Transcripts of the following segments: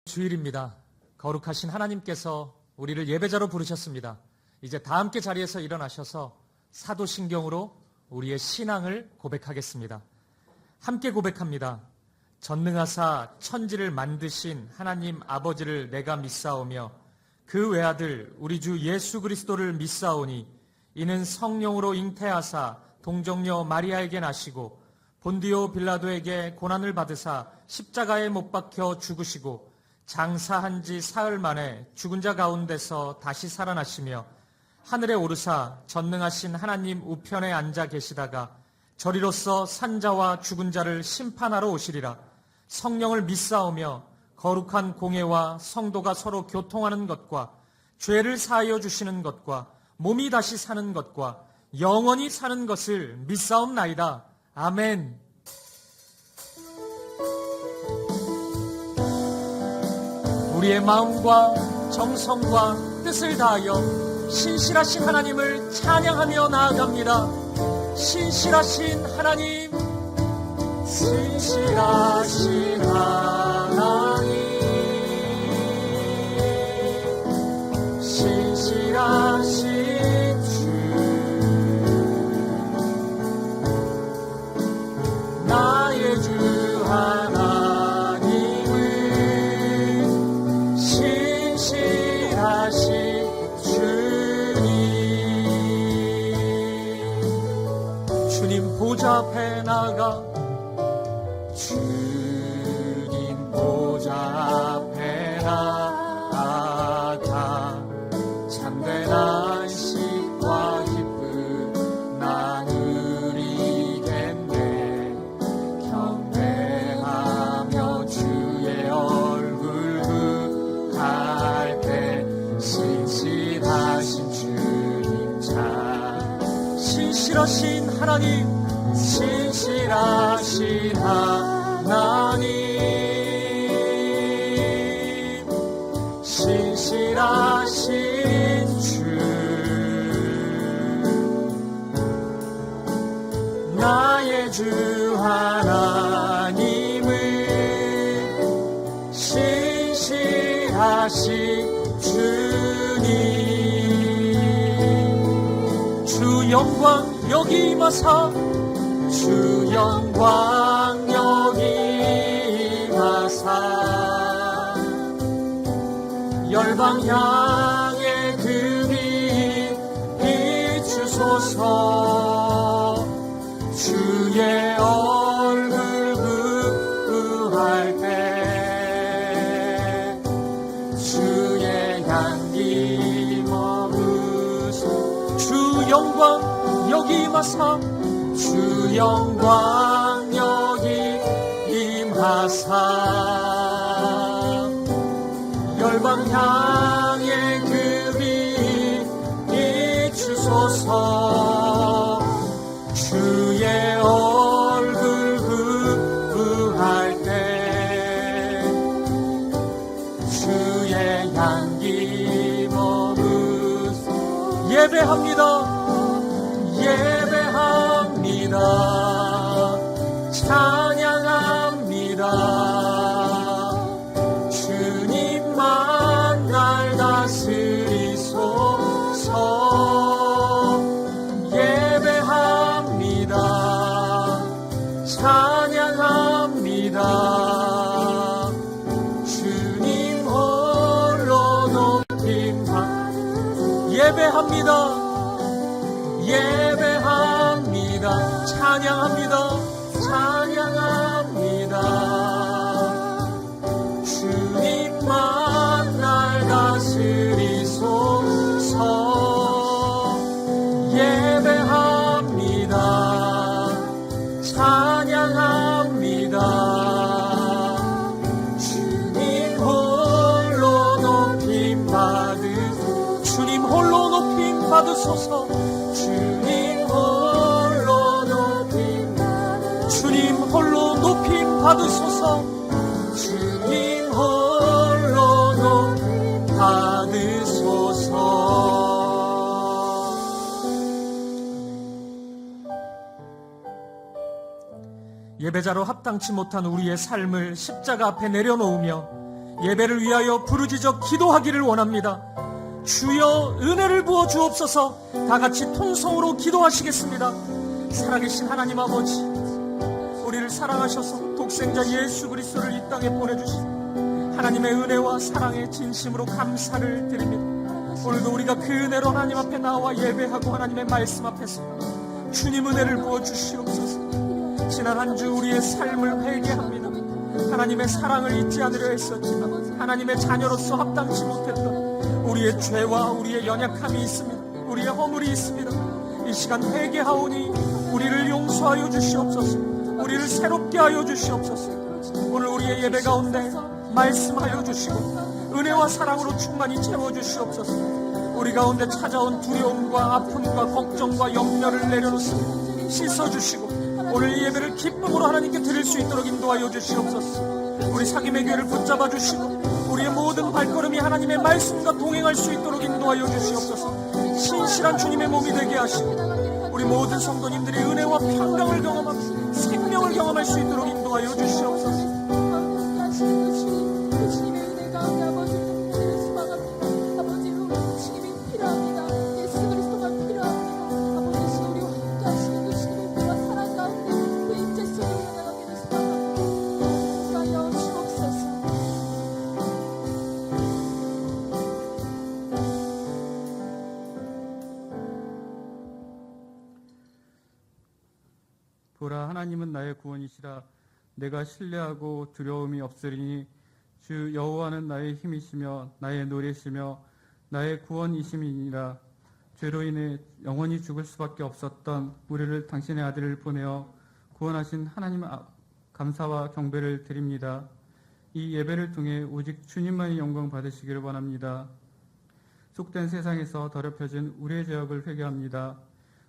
주일입니다. 거룩하신 하나님께서 우리를 예배자로 부르셨습니다. 이제 다 함께 자리에서 일어나셔서 사도신경으로 우리의 신앙을 고백하겠습니다. 함께 고백합니다. 전능하사 천지를 만드신 하나님 아버지를 내가 믿사오며 그 외아들 우리 주 예수 그리스도를 믿사오니 이는 성령으로 잉태하사 동정녀 마리아에게 나시고 본디오 빌라도에게 고난을 받으사 십자가에 못 박혀 죽으시고 장사한 지 사흘 만에 죽은 자 가운데서 다시 살아나시며 하늘에 오르사 전능하신 하나님 우편에 앉아 계시다가 저리로서 산자와 죽은 자를 심판하러 오시리라. 성령을 믿사오며 거룩한 공예와 성도가 서로 교통하는 것과 죄를 사하여 주시는 것과 몸이 다시 사는 것과 영원히 사는 것을 믿사옵나이다. 아멘. 우리의 마음과 정성과 뜻을 다하여 신실하신 하나님을 찬양하며 나아갑니다. 신실하신 하나님, 신실하신 하나님, 신실하신 주, 나의 주 하나님을 신실하신 주님 보좌 앞에 나가 주님 보좌 앞에 나가 참된 안식과 기쁨 나누리겠네. 경배하며 주의 얼굴 구할 때 신실하신 주님 참 신실하신 하나님, 신실하신 하나님, 신실하신 주, 나의 주 하나님을 신실하신 주님, 주 영광 여기 임하사 주 영광 여기 임하사 열방 향해 그 빛 비추소서. 주의 얼굴 구할 때 주의 향기 머무소. 주 영광 여기 임하사 주 영광 여기 임하사 열방 향해 그 빛 비추소서. 주의 얼굴 구할 때 주의 향기 머무소. 예배합니다. 예배합니다. 찬양합니다. 주님만 날 다스리소서. 예배합니다. 찬양합니다. 주님 홀로 높임 받으소서. 예배합니다. 예배합니다. 찬양합니다. 찬양합니다. 주님만 날 다스리소서. 예배합니다. 찬양합니다. 주님 홀로 높임 받으소서. 주님 홀로 높임 받으소서. 주님 홀로 높임 받으소서. 주님 홀로 높임 받으소서. 주님 홀로 높임 받으소서. 예배자로 합당치 못한 우리의 삶을 십자가 앞에 내려놓으며 예배를 위하여 부르짖어 기도하기를 원합니다. 주여 은혜를 부어 주옵소서. 다 같이 통성으로 기도하시겠습니다. 살아계신 하나님 아버지, 우리를 사랑하셔서 독생자 예수 그리스도를 이 땅에 보내주신 하나님의 은혜와 사랑에 진심으로 감사를 드립니다. 오늘도 우리가 그 은혜로 하나님 앞에 나와 예배하고 하나님의 말씀 앞에서 주님 은혜를 부어 주시옵소서. 지난 한 주 우리의 삶을 회개합니다. 하나님의 사랑을 잊지 않으려 했었지만 하나님의 자녀로서 합당치 못했던 우리의 죄와 우리의 연약함이 있습니다. 우리의 허물이 있습니다. 이 시간 회개하오니 우리를 용서하여 주시옵소서. 우리를 새롭게 하여 주시옵소서. 오늘 우리의 예배 가운데 말씀하여 주시고 은혜와 사랑으로 충만히 채워주시옵소서. 우리 가운데 찾아온 두려움과 아픔과 걱정과 염려를 내려놓습니다. 씻어주시고 오늘 이 예배를 기쁨으로 하나님께 드릴 수 있도록 인도하여 주시옵소서. 우리 사귐의 교회를 붙잡아 주시고 우리의 모든 발걸음이 하나님의 말씀과 동행할 수 있도록 인도하여 주시옵소서. 신실한 주님의 몸이 되게 하시고 우리 모든 성도님들이 은혜와 평강을 경험하고 생명을 경험할 수 있도록 인도하여 주시옵소서. 보라, 하나님은 나의 구원이시라. 내가 신뢰하고 두려움이 없으리니 주 여호와는 나의 힘이시며 나의 노래시며 나의 구원이심이니라. 죄로 인해 영원히 죽을 수밖에 없었던 우리를 당신의 아들을 보내어 구원하신 하나님 감사와 경배를 드립니다. 이 예배를 통해 오직 주님만이 영광 받으시기를 원합니다. 속된 세상에서 더럽혀진 우리의 죄악을 회개합니다.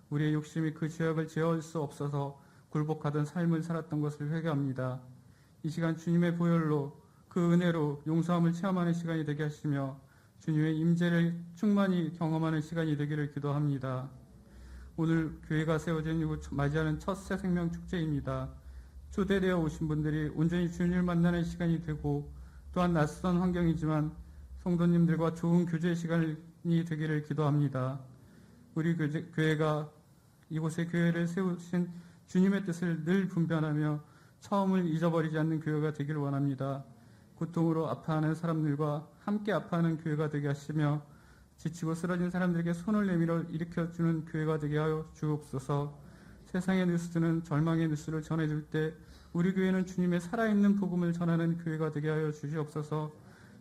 우리의 욕심이 그 죄악을 제어할 수 없어서 굴복하던 삶을 살았던 것을 회개합니다. 이 시간 주님의 보혈로 그 은혜로 용서함을 체험하는 시간이 되게 하시며 주님의 임재를 충만히 경험하는 시간이 되기를 기도합니다. 오늘 교회가 세워진 이후 맞이하는 첫 새 생명 축제입니다. 초대되어 오신 분들이 온전히 주님을 만나는 시간이 되고 또한 낯선 환경이지만 성도님들과 좋은 교제 시간이 되기를 기도합니다. 우리 교회가 이곳에 교회를 세우신 주님의 뜻을 늘 분별하며 처음을 잊어버리지 않는 교회가 되기를 원합니다. 고통으로 아파하는 사람들과 함께 아파하는 교회가 되게 하시며 지치고 쓰러진 사람들에게 손을 내밀어 일으켜주는 교회가 되게 하여 주옵소서. 세상의 뉴스는 절망의 뉴스를 전해줄 때 우리 교회는 주님의 살아있는 복음을 전하는 교회가 되게 하여 주시옵소서.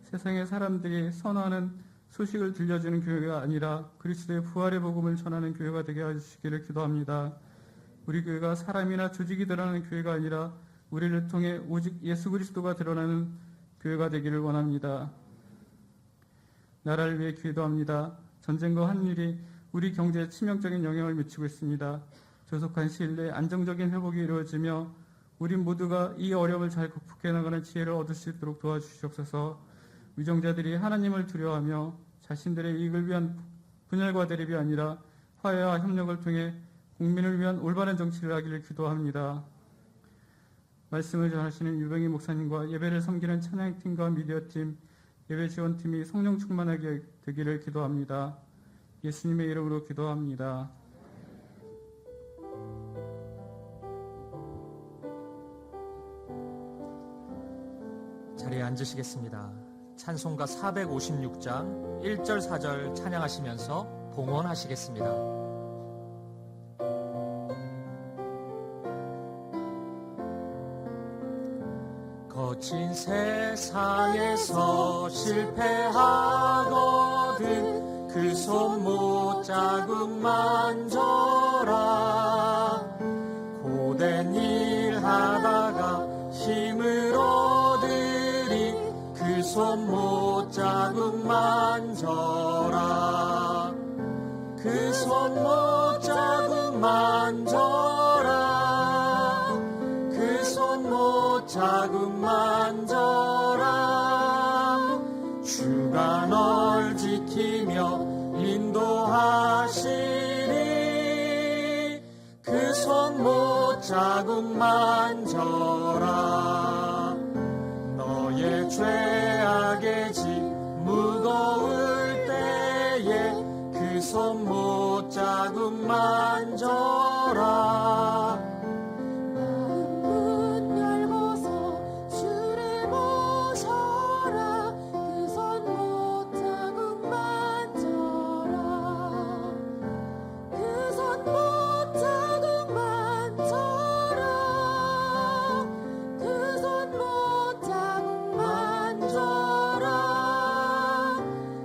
세상의 사람들이 선호하는 소식을 들려주는 교회가 아니라 그리스도의 부활의 복음을 전하는 교회가 되게 하시기를 기도합니다. 우리 교회가 사람이나 조직이 드러나는 교회가 아니라 우리를 통해 오직 예수 그리스도가 드러나는 교회가 되기를 원합니다. 나라를 위해 기도합니다. 전쟁과 환율이 우리 경제에 치명적인 영향을 미치고 있습니다. 조속한 시일 내에 안정적인 회복이 이루어지며 우리 모두가 이 어려움을 잘 극복해 나가는 지혜를 얻을 수 있도록 도와주시옵소서. 위정자들이 하나님을 두려워하며 자신들의 이익을 위한 분열과 대립이 아니라 화해와 협력을 통해 국민을 위한 올바른 정치를 하기를 기도합니다. 말씀을 전하시는 유병희 목사님과 예배를 섬기는 찬양팀과 미디어팀, 예배 지원팀이 성령 충만하게 되기를 기도합니다. 예수님의 이름으로 기도합니다. 자리에 앉으시겠습니다. 찬송가 456장 1절 4절 찬양하시면서 봉헌하시겠습니다. 거친 세상에서 실패하거든 그 손 못 자국 만져라. 고된 일 하다가 힘을 얻으리 그 손 못 자국 만져라. 그 손 못 자국 만져라. 그 손 못 자국 만져라. 주가 널 지키며 인도하시리. 그 손 못 자국 만져라. 너의 죄악 손 못자국 만져라. 문 열고서 주를 모셔라. 그 손 못자국 만져라. 그 손 못자국 만져라. 그 손 못자국 만져라.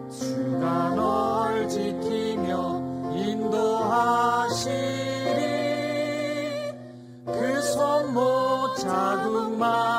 주가 널 지키며 인도하시리. 그 손 못자국 만져라.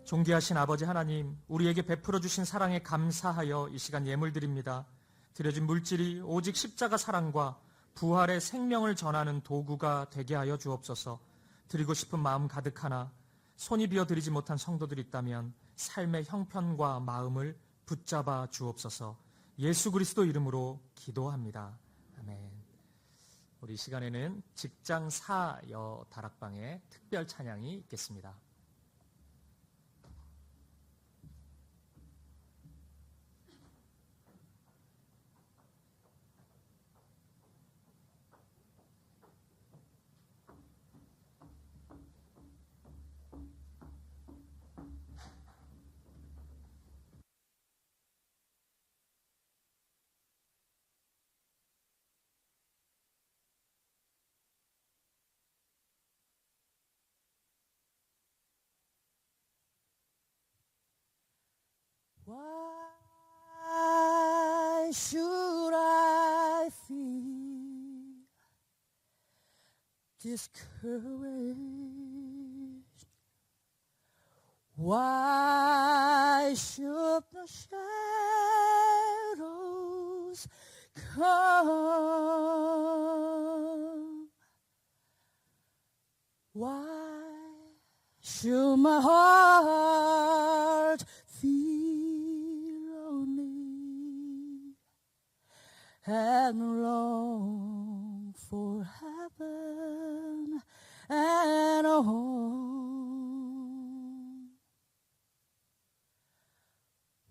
존귀하신 아버지 하나님, 우리에게 베풀어 주신 사랑에 감사하여 이 시간 예물 드립니다. 드려진 물질이 오직 십자가 사랑과 부활의 생명을 전하는 도구가 되게 하여 주옵소서. 드리고 싶은 마음 가득하나 손이 비어 드리지 못한 성도들이 있다면 삶의 형편과 마음을 붙잡아 주옵소서. 예수 그리스도 이름으로 기도합니다. 아멘. 우리 이 시간에는 직장 사여 다락방의 특별 찬양이 있겠습니다. Why should I feel discouraged? Why should the shadows come? Why should my heart feel lonely and long for heaven and home?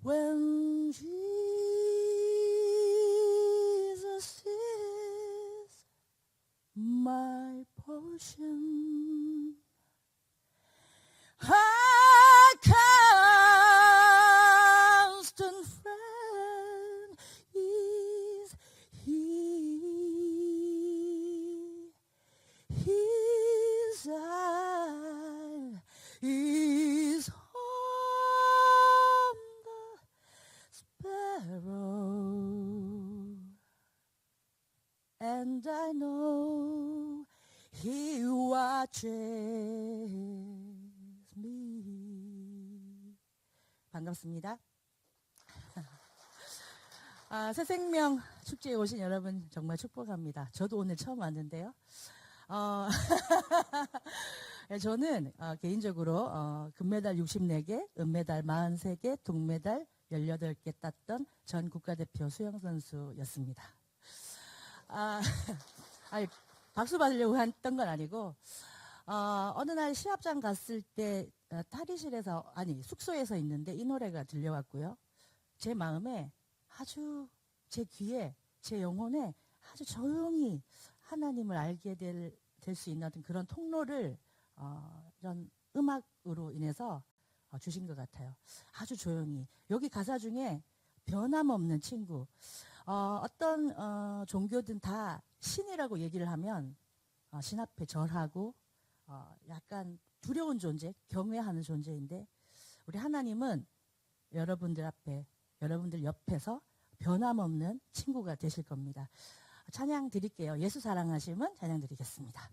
When Jesus is my portion, a constant friend is He. His eye is on the sparrow, and I know He watches me. 반갑습니다. 새생명 축제에 오신 여러분 정말 축복합니다. 저도 오늘 처음 왔는데요. 저는 개인적으로 금메달 64개, 은메달 43개, 동메달 18개 땄던 전 국가대표 수영선수였습니다. 아니, 박수 받으려고 했던 건 아니고, 어느 날 시합장 갔을 때 탈의실에서, 아니, 숙소에서 있는데 이 노래가 들려왔고요. 제 마음에 아주, 제 귀에, 제 영혼에 아주 조용히 하나님을 알게 될 수 있는 어떤 그런 통로를 이런 음악으로 인해서 주신 것 같아요. 아주 조용히. 여기 가사 중에 변함없는 친구. 어떤 종교든 다 신이라고 얘기를 하면 신 앞에 절하고 약간 두려운 존재, 경외하는 존재인데 우리 하나님은 여러분들 앞에, 여러분들 옆에서 변함없는 친구가 되실 겁니다. 찬양 드릴게요. 예수 사랑하심은 찬양 드리겠습니다.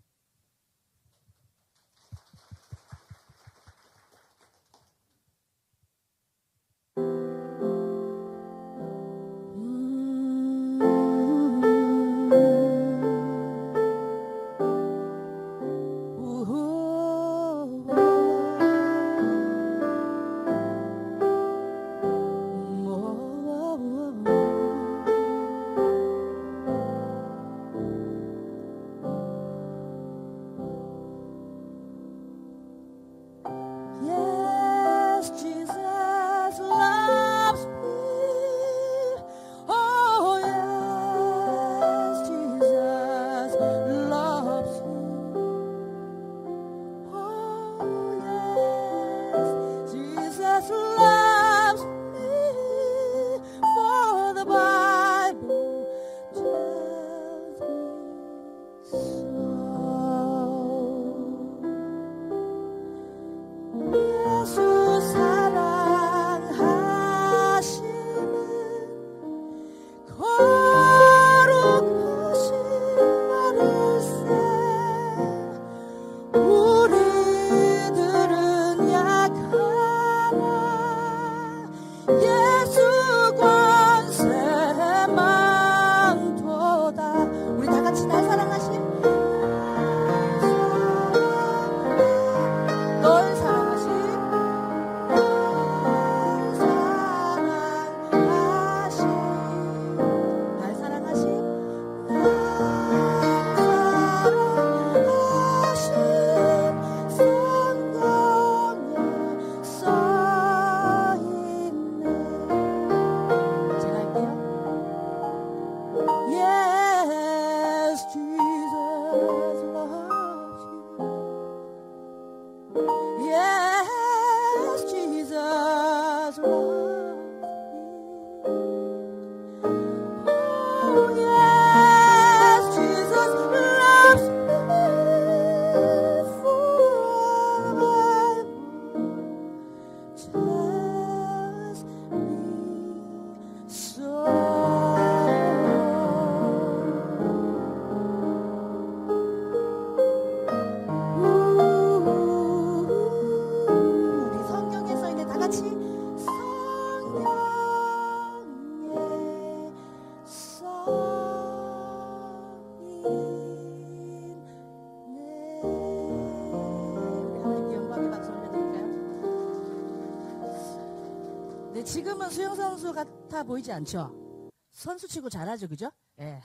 근데 지금은 수영 선수 같아 보이지 않죠? 선수 치고 잘하죠, 그죠? 예.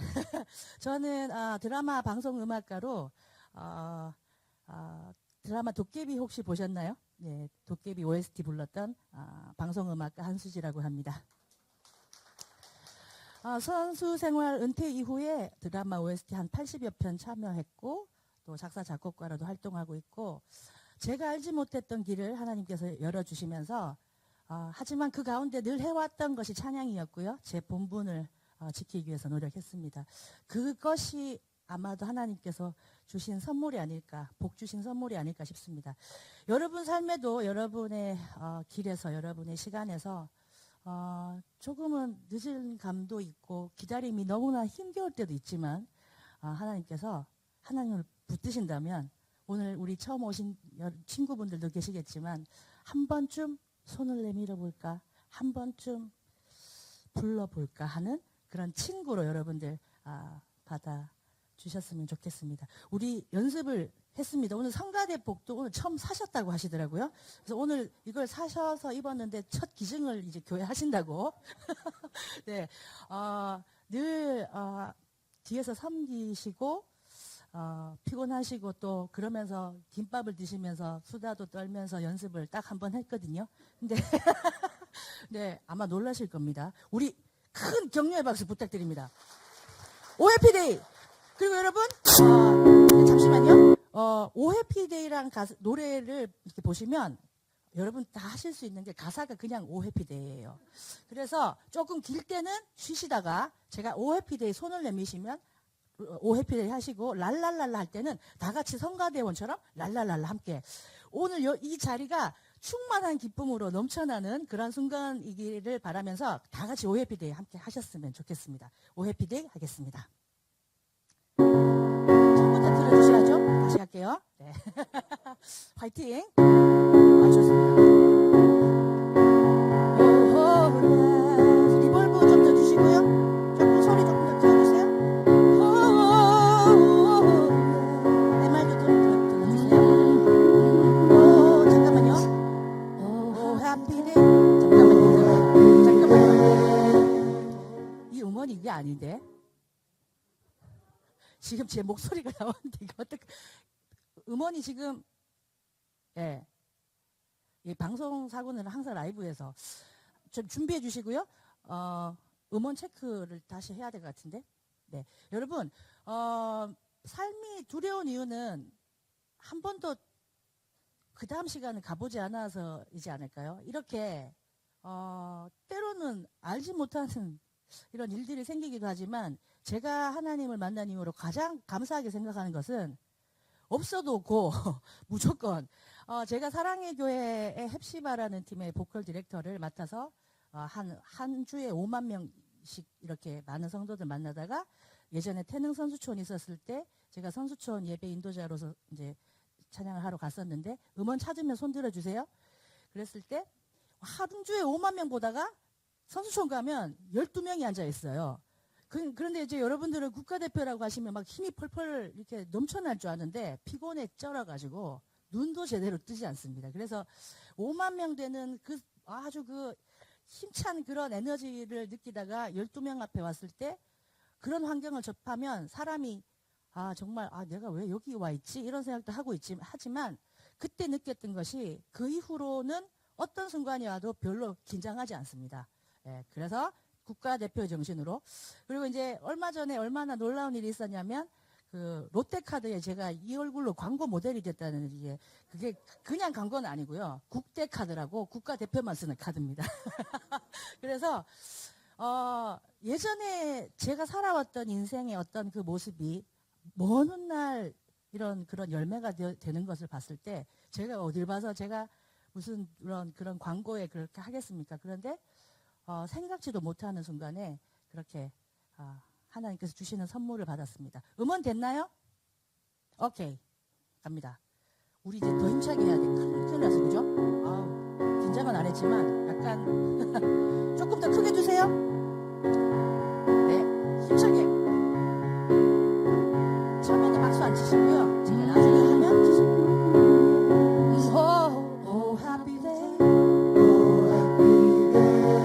저는 드라마 방송 음악가로 드라마 도깨비 혹시 보셨나요? 네, 도깨비 OST 불렀던 방송 음악가 한수지라고 합니다. 선수 생활 은퇴 이후에 드라마 OST 한 80여 편 참여했고 또 작사 작곡가로도 활동하고 있고 제가 알지 못했던 길을 하나님께서 열어주시면서 하지만 그 가운데 늘 해왔던 것이 찬양이었고요. 제 본분을 지키기 위해서 노력했습니다. 그것이 아마도 하나님께서 주신 선물이 아닐까, 복 주신 선물이 아닐까 싶습니다. 여러분 삶에도 여러분의 길에서 여러분의 시간에서 조금은 늦은 감도 있고 기다림이 너무나 힘겨울 때도 있지만 하나님께서 하나님을 붙드신다면 오늘 우리 처음 오신 친구분들도 계시겠지만 한 번쯤 손을 내밀어 볼까, 한 번쯤 불러볼까 하는 그런 친구로 여러분들 받아 주셨으면 좋겠습니다. 우리 연습을 했습니다. 오늘 성가대복도 오늘 처음 사셨다고 하시더라고요. 그래서 오늘 이걸 사셔서 입었는데 첫 기증을 이제 교회 하신다고. 네, 늘 뒤에서 섬기시고 피곤하시고 또 그러면서 김밥을 드시면서 수다도 떨면서 연습을 딱 한 번 했거든요. 근데 네, 아마 놀라실 겁니다. 우리 큰 격려의 박수 부탁드립니다. 오해피데이. 그리고 여러분 잠시만요. 오해피데이란 노래를 이렇게 보시면 여러분 다 하실 수 있는 게 가사가 그냥 오해피데이예요. 그래서 조금 길 때는 쉬시다가 제가 오해피데이 손을 내미시면 오해피데이 하시고 랄랄랄라 할 때는 다 같이 성가대원처럼 랄랄랄라 함께. 오늘 이 자리가 충만한 기쁨으로 넘쳐나는 그런 순간이기를 바라면서 다 같이 오해피데이 함께 하셨으면 좋겠습니다. 오해피데이 하겠습니다. 처음부터 들어주셔야죠. 다시 할게요. 네. 파이팅. 좋습니다. 리벌브 좀 더 주시고요. 조금 소리 조금 더 들어주세요. 내 말도 좀 들어주세요. 잠깐만요. 해피데이. 잠깐만요. 이 음원이 이게 아닌데. 지금 제 목소리가 나왔는데 이거 어떻게 음원이 지금 이 방송 사고는 항상 라이브에서 좀 준비해 주시고요. 음원 체크를 다시 해야 될 것 같은데. 네, 여러분 삶이 두려운 이유는 한 번도 그 다음 시간을 가보지 않아서이지 않을까요? 이렇게 때로는 알지 못하는 이런 일들이 생기기도 하지만 제가 하나님을 만난 이후로 가장 감사하게 생각하는 것은 없어도 없고 무조건 제가 사랑의 교회의 헵시바라는 팀의 보컬 디렉터를 맡아서 한 주에 5만 명씩 이렇게 많은 성도들 만나다가 예전에 태능 선수촌 있었을 때 제가 선수촌 예배 인도자로서 이제 찬양을 하러 갔었는데 음원 찾으면 손 들어주세요. 그랬을 때 한 주에 5만 명 보다가 선수촌 가면 12명이 앉아 있어요. 그런데 이제 여러분들은 국가대표라고 하시면 막 힘이 펄펄 이렇게 넘쳐날 줄 아는데 피곤에 쩔어가지고 눈도 제대로 뜨지 않습니다. 그래서 5만 명 되는 아주 힘찬 그런 에너지를 느끼다가 12명 앞에 왔을 때 그런 환경을 접하면 사람이 정말 내가 왜 여기 와 있지? 이런 생각도 하고 하지만 그때 느꼈던 것이 그 이후로는 어떤 순간이 와도 별로 긴장하지 않습니다. 그래서 국가대표 정신으로. 그리고 이제 얼마 전에 얼마나 놀라운 일이 있었냐면 그 롯데카드에 제가 이 얼굴로 광고 모델이 됐다는 그게 그냥 광고는 아니고요. 국대카드라고 국가대표만 쓰는 카드입니다. 그래서 예전에 제가 살아왔던 인생의 어떤 그 모습이 먼 훗날 그런 열매가 되는 것을 봤을 때 제가 어딜 봐서 제가 무슨 그런 광고에 그렇게 하겠습니까? 그런데 생각지도 못하는 순간에 그렇게 하나님께서 주시는 선물을 받았습니다. 음원 됐나요? 오케이. 갑니다. 우리 이제 더 힘차게 해야 돼. 큰일 났어, 그죠? 긴장은 안 했지만 약간 조금 더 크게 주세요. 네, 힘차게. 처음에는 박수 안 치시고요. 제가 나중에 하면 치시고요. Oh, happy day. Oh, happy day.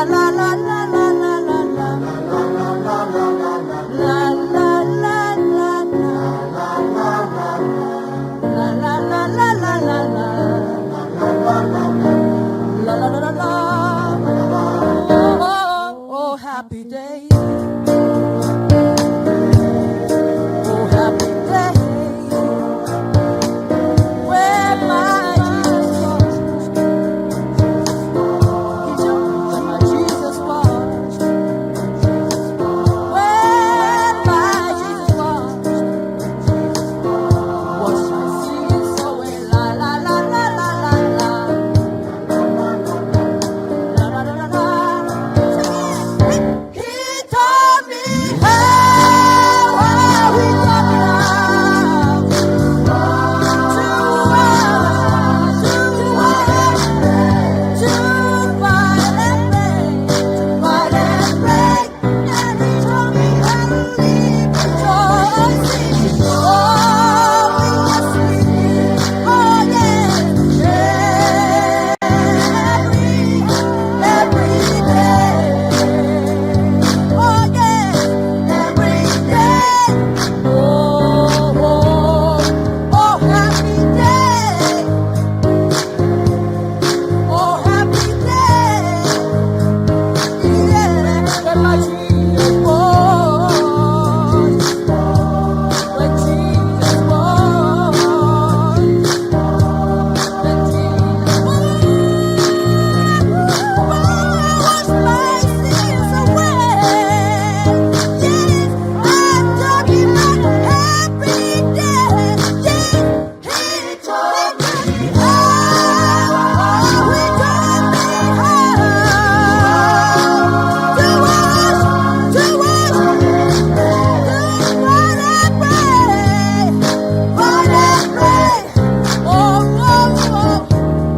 Oh, happy day. Oh, happy day. Where my Jesus was. Where my Jesus was. Where my Jesus was. Was my sins away. La la la la la la la. La la la la la. He taught me how he taught me to fight and pray, and he taught me how to live rejoicing. Oh, we must live, oh yeah, every day. Oh yeah, every day. Oh, oh, happy day. Oh, happy day. Yeah, when my Jesus was. When Jesus was. When Jesus was my sins away. Yes, I'm talking about happy day. Yes, he taught me how. He taught me how to wash, to fight and pray, fight and pray. Oh, oh, oh,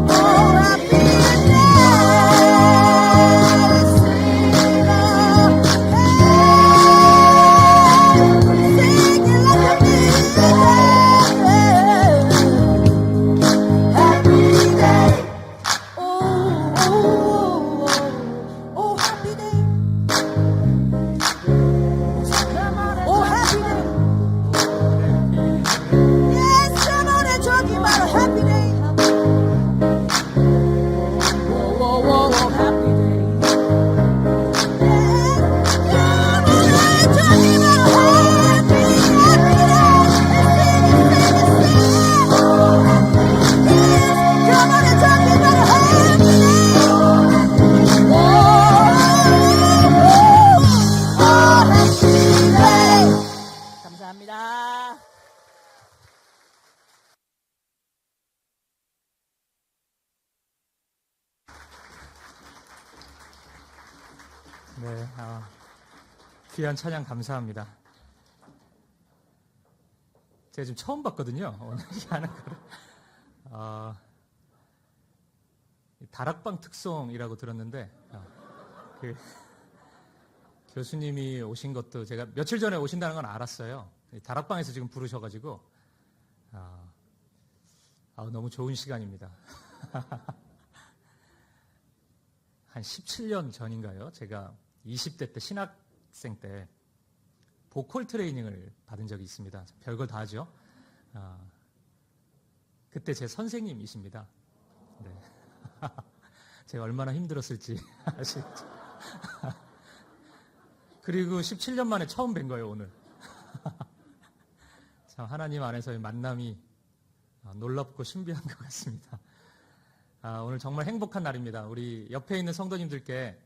oh, happy day. Oh, oh, oh, happy day. Oh, happy day. Yes, come on and talking about a happy day. Whoa, whoa, whoa, whoa, happy day. Yes, come on and talking about a happy day. Come on and talking about a happy day. 감사합니다. 네, 귀한 찬양 감사합니다. 제가 지금 처음 봤거든요. 오늘 하는 거를. 다락방 특송이라고 들었는데, 그 교수님이 오신 것도 제가 며칠 전에 오신다는 건 알았어요. 다락방에서 지금 부르셔가지고, 너무 좋은 시간입니다. 한 17년 전인가요? 제가 20대 때 신학생 때 보컬 트레이닝을 받은 적이 있습니다. 별걸 다 하죠. 그때 제 선생님이십니다. 네. 제가 얼마나 힘들었을지 아시겠죠? 그리고 17년 만에 처음 뵌 거예요, 오늘. 참 하나님 안에서의 만남이 놀랍고 신비한 것 같습니다. 오늘 정말 행복한 날입니다. 우리 옆에 있는 성도님들께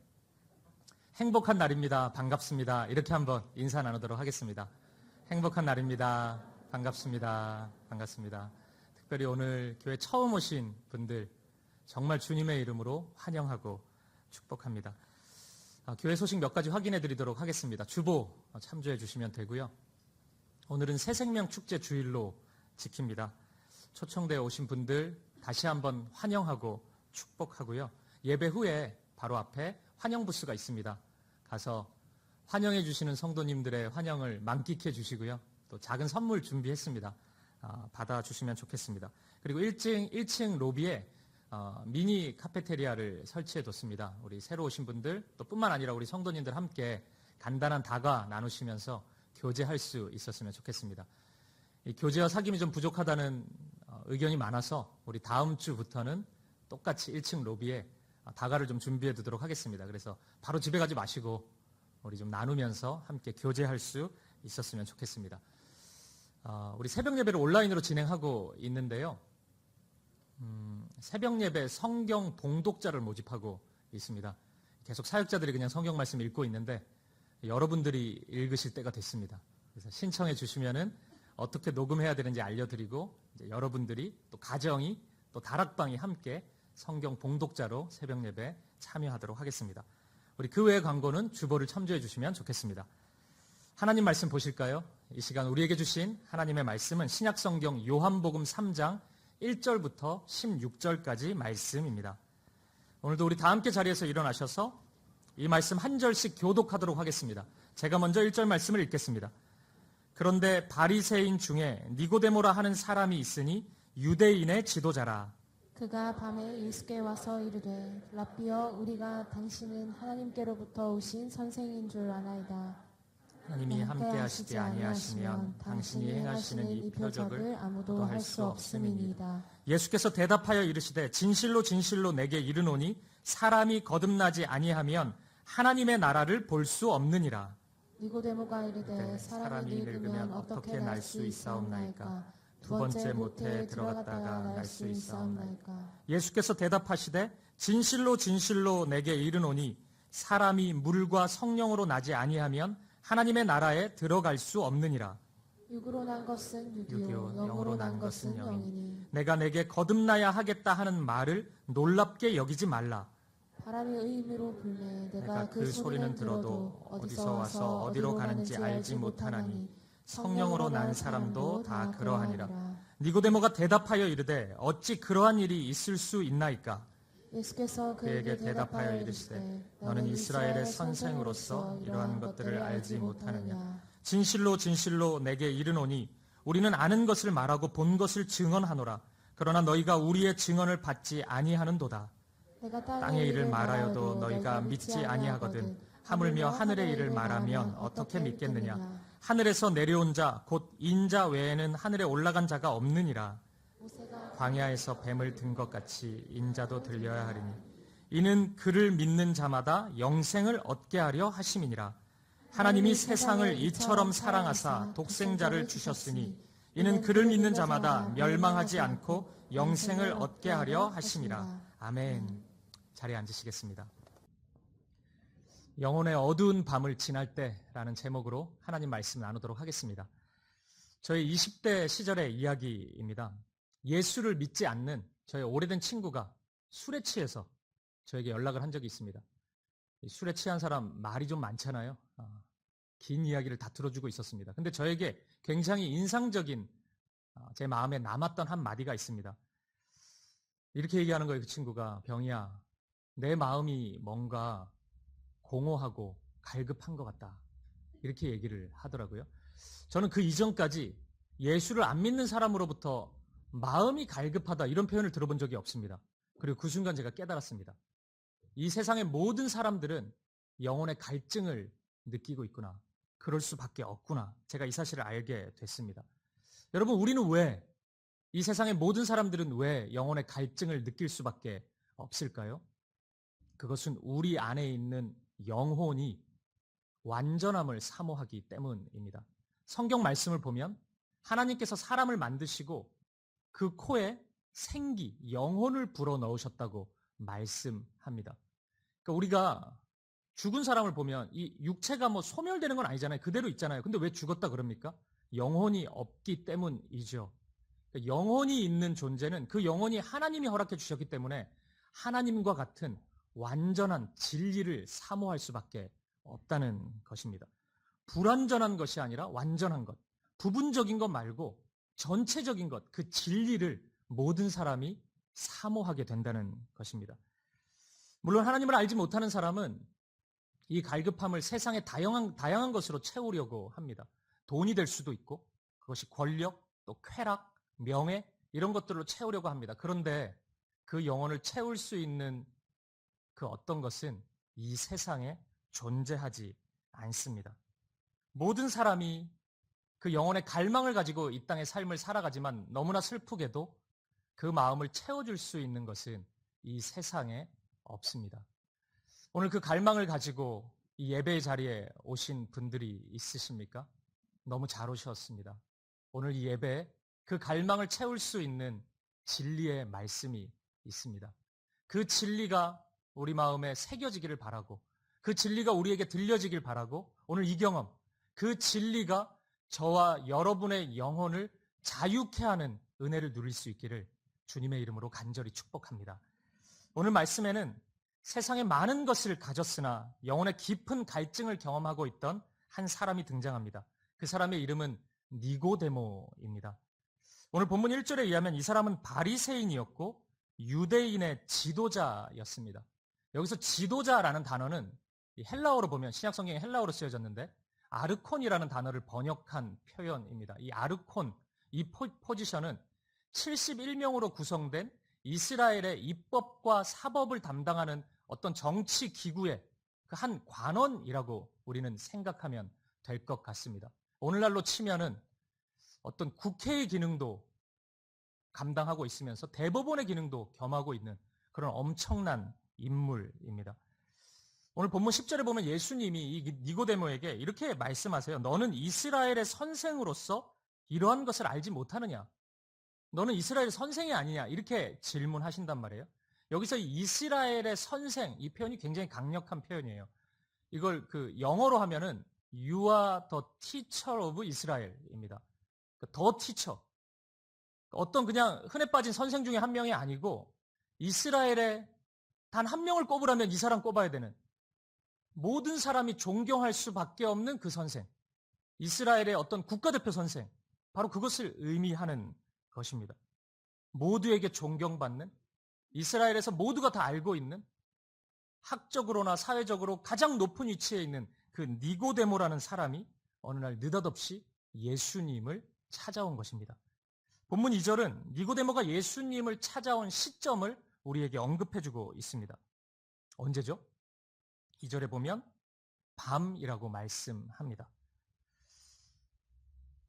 행복한 날입니다. 반갑습니다. 이렇게 한번 인사 나누도록 하겠습니다. 행복한 날입니다. 반갑습니다. 반갑습니다. 특별히 오늘 교회 처음 오신 분들 정말 주님의 이름으로 환영하고 축복합니다. 교회 소식 몇 가지 확인해 드리도록 하겠습니다. 주보 참조해 주시면 되고요. 오늘은 새생명 축제 주일로 지킵니다. 초청되어 오신 분들 다시 한번 환영하고 축복하고요. 예배 후에 바로 앞에 환영 부스가 있습니다. 가서 환영해 주시는 성도님들의 환영을 만끽해 주시고요. 또 작은 선물 준비했습니다. 받아주시면 좋겠습니다. 그리고 1층 로비에 미니 카페테리아를 설치해뒀습니다. 우리 새로 오신 분들 또 뿐만 아니라 우리 성도님들 함께 간단한 다과 나누시면서 교제할 수 있었으면 좋겠습니다. 이 교제와 사귐이 좀 부족하다는 의견이 많아서 우리 다음 주부터는 똑같이 1층 로비에 다과를 좀 준비해 두도록 하겠습니다. 그래서 바로 집에 가지 마시고 우리 좀 나누면서 함께 교제할 수 있었으면 좋겠습니다. 우리 새벽 예배를 온라인으로 진행하고 있는데요. 새벽 예배 성경 봉독자를 모집하고 있습니다. 계속 사역자들이 그냥 성경 말씀 읽고 있는데 여러분들이 읽으실 때가 됐습니다. 그래서 신청해 주시면은 어떻게 녹음해야 되는지 알려드리고 이제 여러분들이 또 가정이 또 다락방이 함께 성경 봉독자로 새벽 예배 참여하도록 하겠습니다. 우리 그 외의 광고는 주보를 첨부해 주시면 좋겠습니다. 하나님 말씀 보실까요? 이 시간 우리에게 주신 하나님의 말씀은 신약성경 요한복음 3장 1절부터 16절까지 말씀입니다. 오늘도 우리 다 함께 자리에서 일어나셔서 이 말씀 한 절씩 교독하도록 하겠습니다. 제가 먼저 1절 말씀을 읽겠습니다. 그런데 바리새인 중에 니고데모라 하는 사람이 있으니 유대인의 지도자라. 그가 밤에 예수께 와서 이르되 랍비여 우리가 당신은 하나님께로부터 오신 선생인 줄 아나이다. 하나님이 함께 하시지 아니하시면 당신이 행하시는 이 표적을 아무도 할 수 없음이니이다. 예수께서 대답하여 이르시되 진실로 진실로 내게 이르노니 사람이 거듭나지 아니하면 하나님의 나라를 볼 수 없느니라. 니고데모가 이르되 사람이 늙으면 어떻게 날 수 있사옵나이까? 두 번째 모태에 들어갔다가 날 수 있사옵나이까? 예수께서 대답하시되 진실로 진실로 내게 이르노니 사람이 물과 성령으로 나지 아니하면 하나님의 나라에 들어갈 수 없느니라. 육으로 난 것은 육이요 육이요, 영으로 난 것은 영이니 내가 내게 거듭나야 하겠다 하는 말을 놀랍게 여기지 말라. 바람이 의임으로 불매 내가 그 소리는 들어도 어디서 와서 어디로 가는지 알지 못하나니 성령으로 난 사람도 다 그러하니라. 니고데모가 대답하여 이르되 어찌 그러한 일이 있을 수 있나이까? 예수께서 그에게 대답하여 이르시되 너는 이스라엘의 선생으로서 이러한 것들을 알지 못하느냐? 진실로 진실로 내게 이르노니 우리는 아는 것을 말하고 본 것을 증언하노라. 그러나 너희가 우리의 증언을 받지 아니하는도다. 땅의 일을 말하여도 너희가 믿지 아니하거든 하물며 하늘의 일을 말하면 어떻게 믿겠느냐? 하늘에서 내려온 자 곧 인자 외에는 하늘에 올라간 자가 없느니라. 광야에서 뱀을 든 것 같이 인자도 들려야 하리니 이는 그를 믿는 자마다 영생을 얻게 하려 하심이니라. 하나님이 세상을 이처럼 사랑하사 독생자를 주셨으니 이는 그를 믿는 자마다 멸망하지 않고 영생을 얻게 하려 하심이라. 아멘. 자리에 앉으시겠습니다. 영혼의 어두운 밤을 지날 때라는 제목으로 하나님 말씀 나누도록 하겠습니다. 저희 20대 시절의 이야기입니다. 예수를 믿지 않는 저희 오래된 친구가 술에 취해서 저에게 연락을 한 적이 있습니다. 술에 취한 사람 말이 좀 많잖아요. 긴 이야기를 다 들어주고 있었습니다. 근데 저에게 굉장히 인상적인 제 마음에 남았던 한 마디가 있습니다. 이렇게 얘기하는 거예요. 그 친구가 병이야. 내 마음이 뭔가 공허하고 갈급한 것 같다. 이렇게 얘기를 하더라고요. 저는 그 이전까지 예수를 안 믿는 사람으로부터 마음이 갈급하다 이런 표현을 들어본 적이 없습니다. 그리고 그 순간 제가 깨달았습니다. 이 세상의 모든 사람들은 영혼의 갈증을 느끼고 있구나. 그럴 수밖에 없구나. 제가 이 사실을 알게 됐습니다. 여러분, 우리는 왜, 이 세상의 모든 사람들은 왜 영혼의 갈증을 느낄 수밖에 없을까요? 그것은 우리 안에 있는 영혼이 완전함을 사모하기 때문입니다. 성경 말씀을 보면 하나님께서 사람을 만드시고 그 코에 생기, 영혼을 불어넣으셨다고 말씀합니다. 그러니까 우리가 죽은 사람을 보면 이 육체가 뭐 소멸되는 건 아니잖아요. 그대로 있잖아요. 근데 왜 죽었다 그럽니까? 영혼이 없기 때문이죠. 그러니까 영혼이 있는 존재는 그 영혼이 하나님이 허락해 주셨기 때문에 하나님과 같은 완전한 진리를 사모할 수밖에 없다는 것입니다. 불완전한 것이 아니라 완전한 것, 부분적인 것 말고 전체적인 것, 그 진리를 모든 사람이 사모하게 된다는 것입니다. 물론 하나님을 알지 못하는 사람은 이 갈급함을 세상의 다양한 것으로 채우려고 합니다. 돈이 될 수도 있고 그것이 권력, 또 쾌락, 명예 이런 것들로 채우려고 합니다. 그런데 그 그 영혼을 채울 수 있는 그 어떤 것은 이 세상에 존재하지 않습니다. 모든 사람이 그 영혼의 갈망을 가지고 이 땅의 삶을 살아가지만 너무나 슬프게도 그 마음을 채워줄 수 있는 것은 이 세상에 없습니다. 오늘 그 갈망을 가지고 이 예배의 자리에 오신 분들이 있으십니까? 너무 잘 오셨습니다. 오늘 이 예배에 그 갈망을 채울 수 있는 진리의 말씀이 있습니다. 그 진리가 우리 마음에 새겨지기를 바라고, 그 진리가 우리에게 들려지길 바라고, 오늘 이 경험, 그 진리가 저와 여러분의 영혼을 자유케 하는 은혜를 누릴 수 있기를 주님의 이름으로 간절히 축복합니다. 오늘 말씀에는 세상에 많은 것을 가졌으나 영혼의 깊은 갈증을 경험하고 있던 한 사람이 등장합니다. 그 사람의 이름은 니고데모입니다. 오늘 본문 1절에 의하면 이 사람은 바리새인이었고 유대인의 지도자였습니다. 여기서 지도자라는 단어는 헬라어로 보면 신약성경에 헬라어로 쓰여졌는데 아르콘이라는 단어를 번역한 표현입니다. 이 아르콘, 이 포지션은 71명으로 구성된 이스라엘의 입법과 사법을 담당하는 어떤 정치 기구의 그 한 관원이라고 우리는 생각하면 될 것 같습니다. 오늘날로 치면은 어떤 국회의 기능도 감당하고 있으면서 대법원의 기능도 겸하고 있는 그런 엄청난 인물입니다. 오늘 본문 10절에 보면 예수님이 이 니고데모에게 이렇게 말씀하세요. 너는 이스라엘의 선생으로서 이러한 것을 알지 못하느냐? 너는 이스라엘의 선생이 아니냐? 이렇게 질문하신단 말이에요. 여기서 이스라엘의 선생, 이 표현이 굉장히 강력한 표현이에요. 이걸 그 영어로 하면은 You are the teacher of Israel입니다. The teacher. 어떤 그냥 흔해 빠진 선생 중에 한 명이 아니고 이스라엘에 단 한 명을 꼽으라면 이 사람 꼽아야 되는 모든 사람이 존경할 수밖에 없는 그 선생. 이스라엘의 어떤 국가대표 선생. 바로 그것을 의미하는 것입니다. 모두에게 존경받는 이스라엘에서 모두가 다 알고 있는 학적으로나 사회적으로 가장 높은 위치에 있는 그 니고데모라는 사람이 어느 날 느닷없이 예수님을 찾아온 것입니다. 본문 2절은 니고데모가 예수님을 찾아온 시점을 우리에게 언급해주고 있습니다. 언제죠? 2절에 보면 밤이라고 말씀합니다.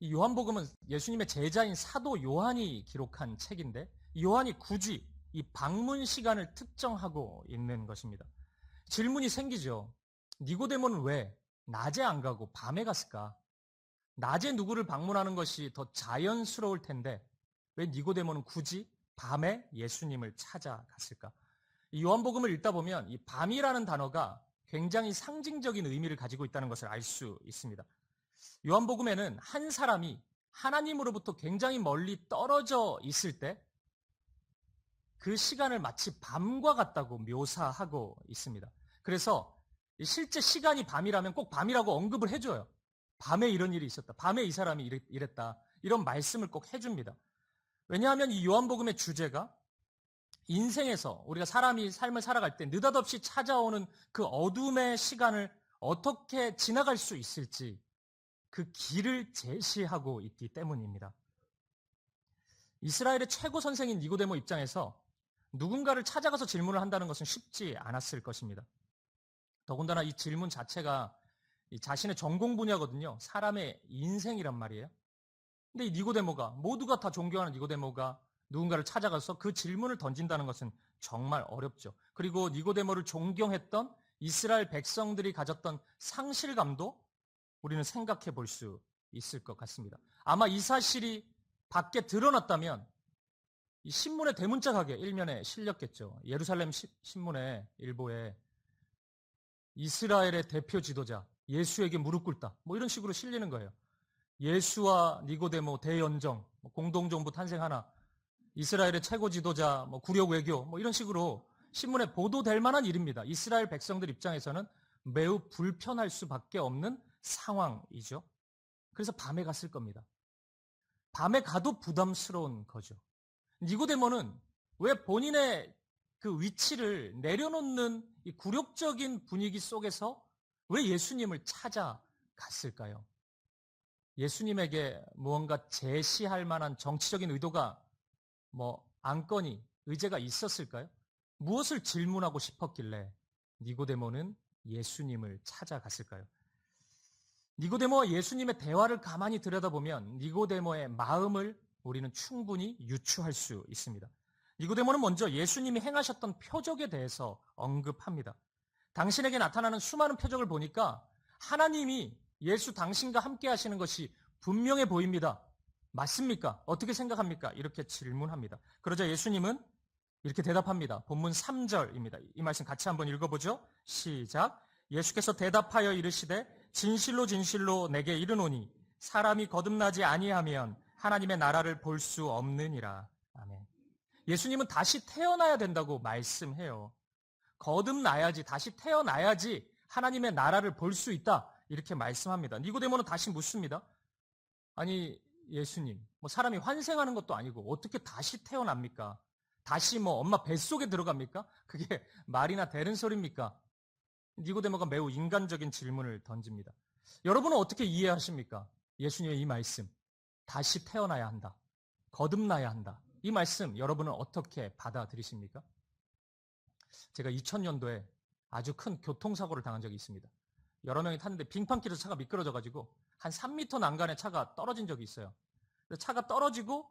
이 요한복음은 예수님의 제자인 사도 요한이 기록한 책인데 요한이 굳이 이 방문 시간을 특정하고 있는 것입니다. 질문이 생기죠. 니고데모는 왜 낮에 안 가고 밤에 갔을까? 낮에 누구를 방문하는 것이 더 자연스러울 텐데 왜 니고데모는 굳이 밤에 예수님을 찾아갔을까? 이 요한복음을 읽다 보면 이 밤이라는 단어가 굉장히 상징적인 의미를 가지고 있다는 것을 알 수 있습니다. 요한복음에는 한 사람이 하나님으로부터 굉장히 멀리 떨어져 있을 때 그 시간을 마치 밤과 같다고 묘사하고 있습니다. 그래서 실제 시간이 밤이라면 꼭 밤이라고 언급을 해줘요. 밤에 이런 일이 있었다. 밤에 이 사람이 이랬다. 이런 말씀을 꼭 해줍니다. 왜냐하면 이 요한복음의 주제가 인생에서 우리가 사람이 삶을 살아갈 때 느닷없이 찾아오는 그 어둠의 시간을 어떻게 지나갈 수 있을지 그 길을 제시하고 있기 때문입니다. 이스라엘의 최고 선생인 니고데모 입장에서 누군가를 찾아가서 질문을 한다는 것은 쉽지 않았을 것입니다. 더군다나 이 질문 자체가 자신의 전공 분야거든요. 사람의 인생이란 말이에요. 근데 이 니고데모가 모두가 다 존경하는 니고데모가 누군가를 찾아가서 그 질문을 던진다는 것은 정말 어렵죠. 그리고 니고데모를 존경했던 이스라엘 백성들이 가졌던 상실감도 우리는 생각해 볼 수 있을 것 같습니다. 아마 이 사실이 밖에 드러났다면 이 신문의 대문짝하게 일면에 실렸겠죠. 예루살렘 신문의 일보에 이스라엘의 대표 지도자 예수에게 무릎 꿇다 뭐 이런 식으로 실리는 거예요. 예수와 니고데모 대연정, 공동정부 탄생 하나, 이스라엘의 최고 지도자, 구력 외교 뭐 이런 식으로 신문에 보도될 만한 일입니다. 이스라엘 백성들 입장에서는 매우 불편할 수밖에 없는 상황이죠. 그래서 밤에 갔을 겁니다. 밤에 가도 부담스러운 거죠. 니고데모는 왜 본인의 그 위치를 내려놓는 이 굴욕적인 분위기 속에서 왜 예수님을 찾아갔을까요? 예수님에게 무언가 제시할 만한 정치적인 의도가 안건이 의제가 있었을까요? 무엇을 질문하고 싶었길래 니고데모는 예수님을 찾아갔을까요? 니고데모와 예수님의 대화를 가만히 들여다보면 니고데모의 마음을 우리는 충분히 유추할 수 있습니다. 니고데모는 먼저 예수님이 행하셨던 표적에 대해서 언급합니다. 당신에게 나타나는 수많은 표적을 보니까 하나님이 예수 당신과 함께 하시는 것이 분명해 보입니다. 맞습니까? 어떻게 생각합니까? 이렇게 질문합니다. 그러자 예수님은 이렇게 대답합니다. 본문 3절입니다. 이 말씀 같이 한번 읽어보죠. 시작. 예수께서 대답하여 이르시되 진실로 진실로 내게 이르노니 사람이 거듭나지 아니하면 하나님의 나라를 볼 수 없느니라. 아멘. 예수님은 다시 태어나야 된다고 말씀해요. 거듭나야지, 다시 태어나야지 하나님의 나라를 볼 수 있다. 이렇게 말씀합니다. 니고데모는 다시 묻습니다. 아니 예수님, 사람이 환생하는 것도 아니고 어떻게 다시 태어납니까? 다시 엄마 뱃속에 들어갑니까? 그게 말이나 되는 소리입니까? 니고데모가 매우 인간적인 질문을 던집니다. 여러분은 어떻게 이해하십니까? 예수님의 이 말씀, 다시 태어나야 한다, 거듭나야 한다. 이 말씀 여러분은 어떻게 받아들이십니까? 제가 2000년도에 아주 큰 교통사고를 당한 적이 있습니다. 여러 명이 탔는데 빙판길에서 차가 미끄러져가지고 한 3m 난간에 차가 떨어진 적이 있어요. 차가 떨어지고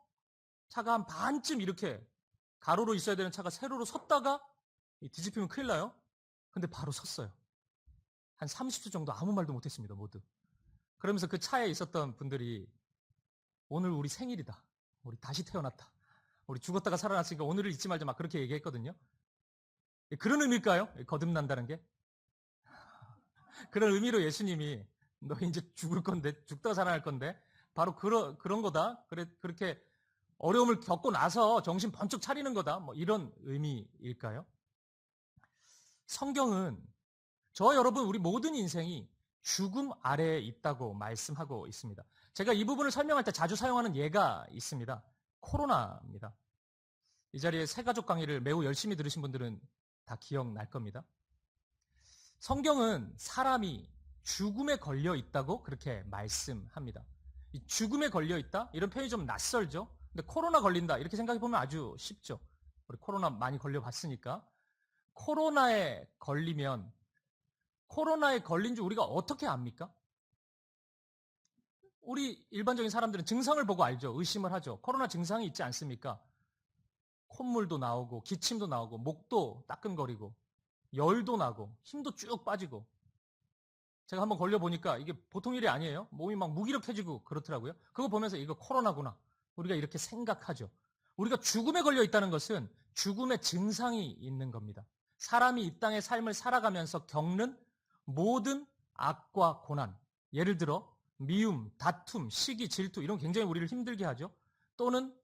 차가 한 반쯤 이렇게 가로로 있어야 되는 차가 세로로 섰다가 뒤집히면 큰일 나요. 근데 바로 섰어요. 한 30초 정도 아무 말도 못했습니다, 모두. 그러면서 그 차에 있었던 분들이 오늘 우리 생일이다. 우리 다시 태어났다. 우리 죽었다가 살아났으니까 오늘을 잊지 말자 막 그렇게 얘기했거든요. 그런 의미일까요? 거듭난다는 게? 그런 의미로 예수님이 너 이제 죽을 건데, 죽다가 살아날 건데 바로 그런 거다. 그렇게 어려움을 겪고 나서 정신 번쩍 차리는 거다. 이런 의미일까요? 성경은 저와 여러분 우리 모든 인생이 죽음 아래에 있다고 말씀하고 있습니다. 제가 이 부분을 설명할 때 자주 사용하는 예가 있습니다. 코로나입니다. 이 자리에 새가족 강의를 매우 열심히 들으신 분들은 다 기억날 겁니다. 성경은 사람이 죽음에 걸려 있다고 그렇게 말씀합니다. 이 죽음에 걸려 있다? 이런 표현이 좀 낯설죠? 근데 코로나 걸린다 이렇게 생각해 보면 아주 쉽죠. 우리 코로나 많이 걸려 봤으니까. 코로나에 걸린 줄 우리가 어떻게 압니까? 우리 일반적인 사람들은 증상을 보고 알죠. 의심을 하죠. 코로나 증상이 있지 않습니까? 콧물도 나오고 기침도 나오고 목도 따끔거리고 열도 나고 힘도 쭉 빠지고. 제가 한번 걸려보니까 이게 보통 일이 아니에요. 몸이 막 무기력해지고 그렇더라고요. 그거 보면서 이거 코로나구나. 우리가 이렇게 생각하죠. 우리가 죽음에 걸려 있다는 것은 죽음의 증상이 있는 겁니다. 사람이 이 땅의 삶을 살아가면서 겪는 모든 악과 고난, 예를 들어 미움, 다툼, 시기, 질투 이런 굉장히 우리를 힘들게 하죠. 또는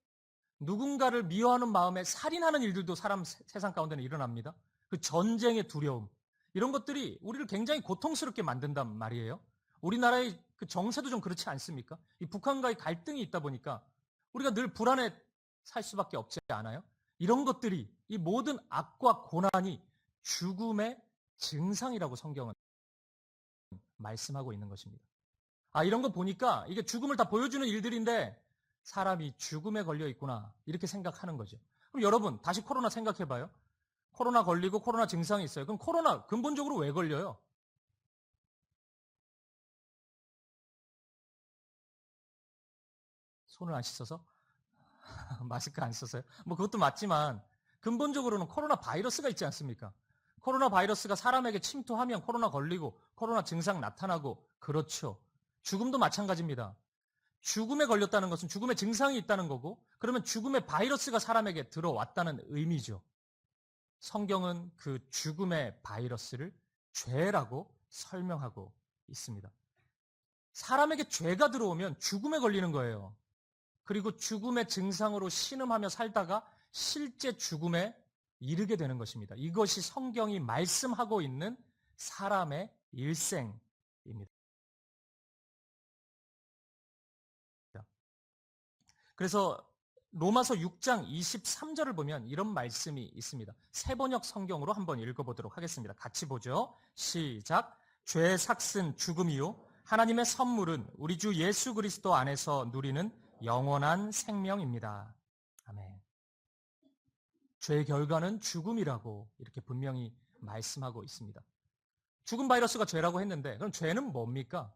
누군가를 미워하는 마음에 살인하는 일들도 세상 가운데는 일어납니다. 그 전쟁의 두려움, 이런 것들이 우리를 굉장히 고통스럽게 만든단 말이에요. 우리나라의 그 정세도 좀 그렇지 않습니까? 이 북한과의 갈등이 있다 보니까 우리가 늘 불안해 살 수밖에 없지 않아요? 이런 것들이, 이 모든 악과 고난이 죽음의 증상이라고 성경은 말씀하고 있는 것입니다. 이런 거 보니까 이게 죽음을 다 보여주는 일들인데 사람이 죽음에 걸려 있구나 이렇게 생각하는 거죠. 그럼 여러분 다시 코로나 생각해봐요. 코로나 걸리고 코로나 증상이 있어요. 그럼 코로나 근본적으로 왜 걸려요? 손을 안 씻어서? 마스크 안 써서요? 그것도 맞지만 근본적으로는 코로나 바이러스가 있지 않습니까? 코로나 바이러스가 사람에게 침투하면 코로나 걸리고 코로나 증상 나타나고 그렇죠. 죽음도 마찬가지입니다. 죽음에 걸렸다는 것은 죽음의 증상이 있다는 거고 그러면 죽음의 바이러스가 사람에게 들어왔다는 의미죠. 성경은 그 죽음의 바이러스를 죄라고 설명하고 있습니다. 사람에게 죄가 들어오면 죽음에 걸리는 거예요. 그리고 죽음의 증상으로 신음하며 살다가 실제 죽음에 이르게 되는 것입니다. 이것이 성경이 말씀하고 있는 사람의 일생입니다. 그래서 로마서 6장 23절을 보면 이런 말씀이 있습니다. 새번역 성경으로 한번 읽어보도록 하겠습니다. 같이 보죠. 시작. 죄의 삭은 죽음이요 하나님의 선물은 우리 주 예수 그리스도 안에서 누리는 영원한 생명입니다. 아멘. 죄의 결과는 죽음이라고 이렇게 분명히 말씀하고 있습니다. 죽음 바이러스가 죄라고 했는데 그럼 죄는 뭡니까?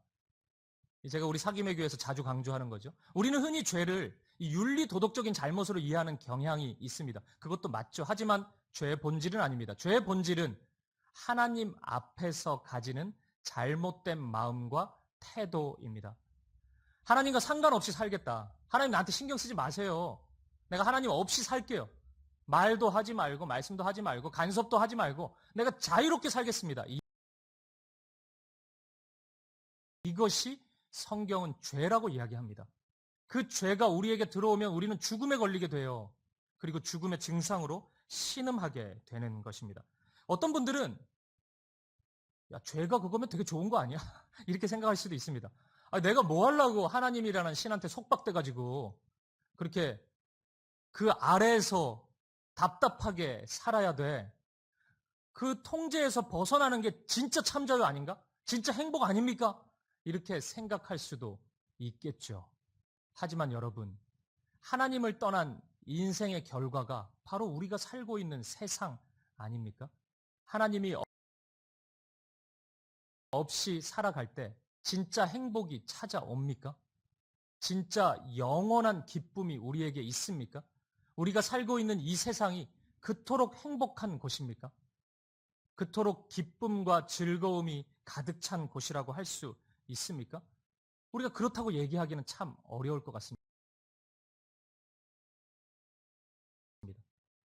제가 우리 사김의 교회에서 자주 강조하는 거죠. 우리는 흔히 죄를 이 윤리 도덕적인 잘못으로 이해하는 경향이 있습니다. 그것도 맞죠. 하지만 죄의 본질은 아닙니다. 죄의 본질은 하나님 앞에서 가지는 잘못된 마음과 태도입니다. 하나님과 상관없이 살겠다. 하나님 나한테 신경 쓰지 마세요. 내가 하나님 없이 살게요. 말도 하지 말고 말씀도 하지 말고 간섭도 하지 말고 내가 자유롭게 살겠습니다. 이것이 성경은 죄라고 이야기합니다. 그 죄가 우리에게 들어오면 우리는 죽음에 걸리게 돼요. 그리고 죽음의 증상으로 신음하게 되는 것입니다. 어떤 분들은 야, 죄가 그거면 되게 좋은 거 아니야? 이렇게 생각할 수도 있습니다. 내가 뭐 하려고 하나님이라는 신한테 속박돼가지고 그렇게 그 아래에서 답답하게 살아야 돼. 그 통제에서 벗어나는 게 진짜 참자유 아닌가? 진짜 행복 아닙니까? 이렇게 생각할 수도 있겠죠. 하지만 여러분, 하나님을 떠난 인생의 결과가 바로 우리가 살고 있는 세상 아닙니까? 하나님이 없이 살아갈 때 진짜 행복이 찾아옵니까? 진짜 영원한 기쁨이 우리에게 있습니까? 우리가 살고 있는 이 세상이 그토록 행복한 곳입니까? 그토록 기쁨과 즐거움이 가득 찬 곳이라고 할 수 있습니까? 우리가 그렇다고 얘기하기는 참 어려울 것 같습니다.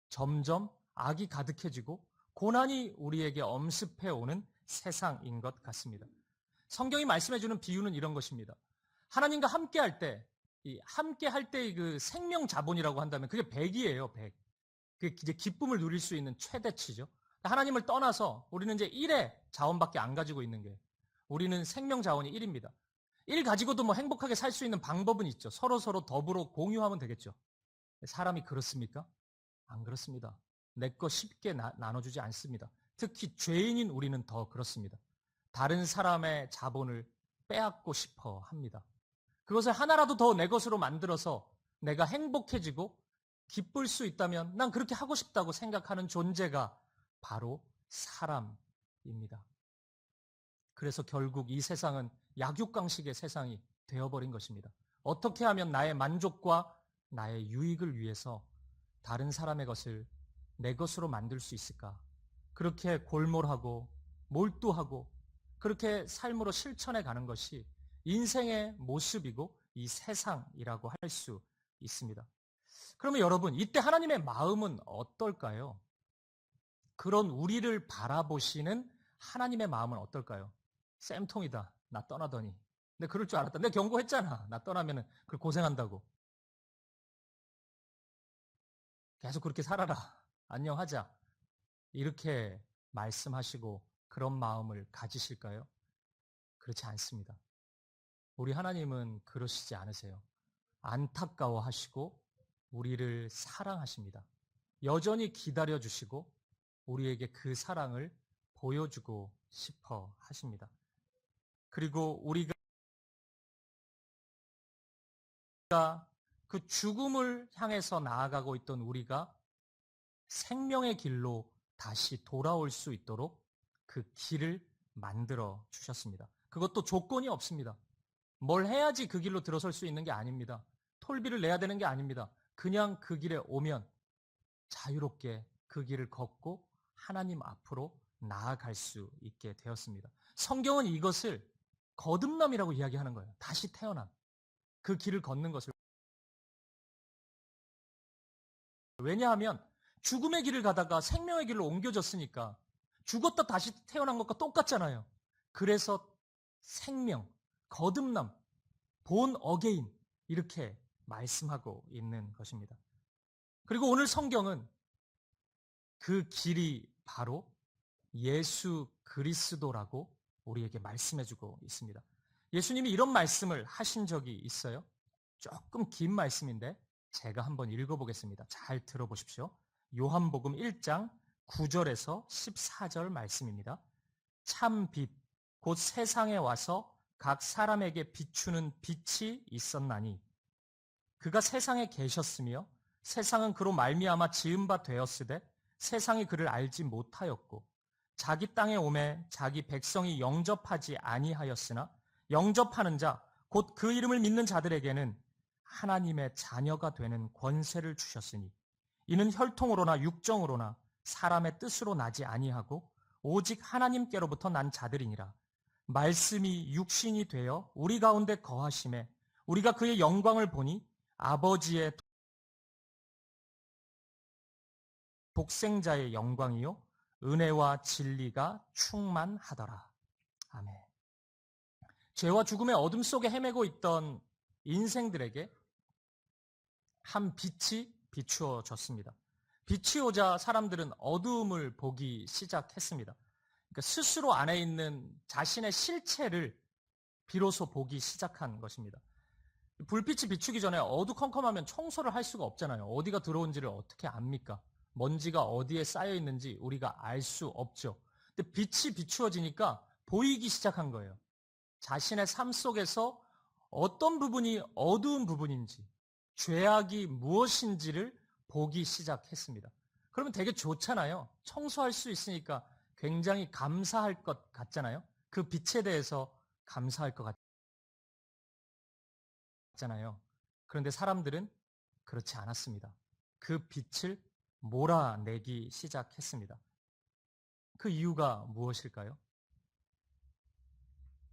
점점 악이 가득해지고 고난이 우리에게 엄습해오는 세상인 것 같습니다. 성경이 말씀해주는 비유는 이런 것입니다. 하나님과 함께할 때, 함께할 때의 그 생명 자본이라고 한다면 그게 100이에요, 100. 그게 이제 기쁨을 누릴 수 있는 최대치죠. 하나님을 떠나서 우리는 이제 1의 자원밖에 안 가지고 있는 게 우리는 생명 자원이 1입니다. 1 가지고도 뭐 행복하게 살 수 있는 방법은 있죠. 서로 더불어 공유하면 되겠죠. 사람이 그렇습니까? 안 그렇습니다. 내 거 쉽게 나눠주지 않습니다. 특히 죄인인 우리는 더 그렇습니다. 다른 사람의 자본을 빼앗고 싶어 합니다. 그것을 하나라도 더 내 것으로 만들어서 내가 행복해지고 기쁠 수 있다면 난 그렇게 하고 싶다고 생각하는 존재가 바로 사람입니다. 그래서 결국 이 세상은 약육강식의 세상이 되어버린 것입니다. 어떻게 하면 나의 만족과 나의 유익을 위해서 다른 사람의 것을 내 것으로 만들 수 있을까? 그렇게 골몰하고 몰두하고 그렇게 삶으로 실천해 가는 것이 인생의 모습이고 이 세상이라고 할 수 있습니다. 그러면 여러분, 이때 하나님의 마음은 어떨까요? 그런 우리를 바라보시는 하나님의 마음은 어떨까요? 쌤통이다. 나 떠나더니. 근데 그럴 줄 알았다. 내가 경고했잖아. 나 떠나면 그 고생한다고. 계속 그렇게 살아라. 안녕하자. 이렇게 말씀하시고 그런 마음을 가지실까요? 그렇지 않습니다. 우리 하나님은 그러시지 않으세요. 안타까워하시고 우리를 사랑하십니다. 여전히 기다려주시고 우리에게 그 사랑을 보여주고 싶어 하십니다. 그리고 우리가 그 죽음을 향해서 나아가고 있던 우리가 생명의 길로 다시 돌아올 수 있도록 그 길을 만들어 주셨습니다. 그것도 조건이 없습니다. 뭘 해야지 그 길로 들어설 수 있는 게 아닙니다. 톨비를 내야 되는 게 아닙니다. 그냥 그 길에 오면 자유롭게 그 길을 걷고 하나님 앞으로 나아갈 수 있게 되었습니다. 성경은 이것을 거듭남이라고 이야기하는 거예요. 다시 태어남. 그 길을 걷는 것을. 왜냐하면 죽음의 길을 가다가 생명의 길로 옮겨졌으니까 죽었다 다시 태어난 것과 똑같잖아요. 그래서 생명, 거듭남, 본 어게인 이렇게 말씀하고 있는 것입니다. 그리고 오늘 성경은 그 길이 바로 예수 그리스도라고 우리에게 말씀해주고 있습니다. 예수님이 이런 말씀을 하신 적이 있어요. 조금 긴 말씀인데 제가 한번 읽어보겠습니다. 잘 들어보십시오. 요한복음 1장 9절에서 14절 말씀입니다. 참 빛, 곧 세상에 와서 각 사람에게 비추는 빛이 있었나니 그가 세상에 계셨으며 세상은 그로 말미암아 지은 바 되었으되 세상이 그를 알지 못하였고 자기 땅에 오매 자기 백성이 영접하지 아니하였으나 영접하는 자 곧 그 이름을 믿는 자들에게는 하나님의 자녀가 되는 권세를 주셨으니 이는 혈통으로나 육정으로나 사람의 뜻으로 나지 아니하고 오직 하나님께로부터 난 자들이니라. 말씀이 육신이 되어 우리 가운데 거하심에 우리가 그의 영광을 보니 아버지의 독생자의 영광이요 은혜와 진리가 충만하더라. 아멘. 죄와 죽음의 어둠 속에 헤매고 있던 인생들에게 한 빛이 비추어졌습니다. 빛이 오자 사람들은 어두움을 보기 시작했습니다. 그러니까 스스로 안에 있는 자신의 실체를 비로소 보기 시작한 것입니다. 불빛이 비추기 전에 어두컴컴하면 청소를 할 수가 없잖아요. 어디가 들어온지를 어떻게 압니까? 먼지가 어디에 쌓여 있는지 우리가 알 수 없죠. 근데 빛이 비추어지니까 보이기 시작한 거예요. 자신의 삶 속에서 어떤 부분이 어두운 부분인지, 죄악이 무엇인지를 보기 시작했습니다. 그러면 되게 좋잖아요. 청소할 수 있으니까 굉장히 감사할 것 같잖아요. 그 빛에 대해서 감사할 것 같잖아요. 그런데 사람들은 그렇지 않았습니다. 그 빛을 몰아내기 시작했습니다. 그 이유가 무엇일까요?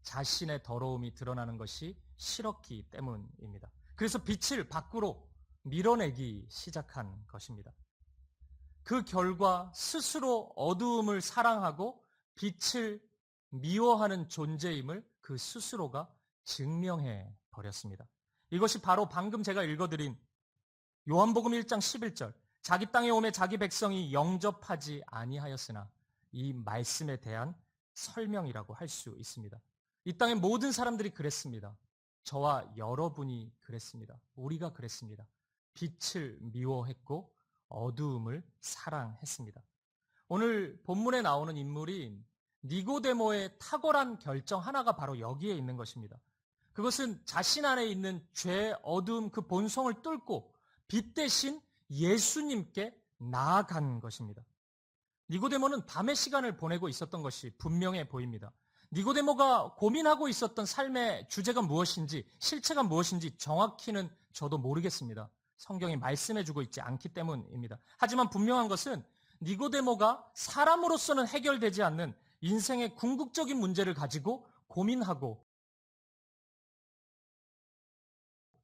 자신의 더러움이 드러나는 것이 싫었기 때문입니다. 그래서 빛을 밖으로 밀어내기 시작한 것입니다. 그 결과 스스로 어두움을 사랑하고 빛을 미워하는 존재임을 그 스스로가 증명해 버렸습니다. 이것이 바로 방금 제가 읽어드린 요한복음 1장 11절 자기 땅에 오매 자기 백성이 영접하지 아니하였으나 이 말씀에 대한 설명이라고 할 수 있습니다. 이 땅의 모든 사람들이 그랬습니다. 저와 여러분이 그랬습니다. 우리가 그랬습니다. 빛을 미워했고 어두움을 사랑했습니다. 오늘 본문에 나오는 인물인 니고데모의 탁월한 결정 하나가 바로 여기에 있는 것입니다. 그것은 자신 안에 있는 죄, 어두움 그 본성을 뚫고 빛 대신 예수님께 나아간 것입니다. 니고데모는 밤의 시간을 보내고 있었던 것이 분명해 보입니다. 니고데모가 고민하고 있었던 삶의 주제가 무엇인지, 실체가 무엇인지 정확히는 저도 모르겠습니다. 성경이 말씀해주고 있지 않기 때문입니다. 하지만 분명한 것은 니고데모가 사람으로서는 해결되지 않는 인생의 궁극적인 문제를 가지고 고민하고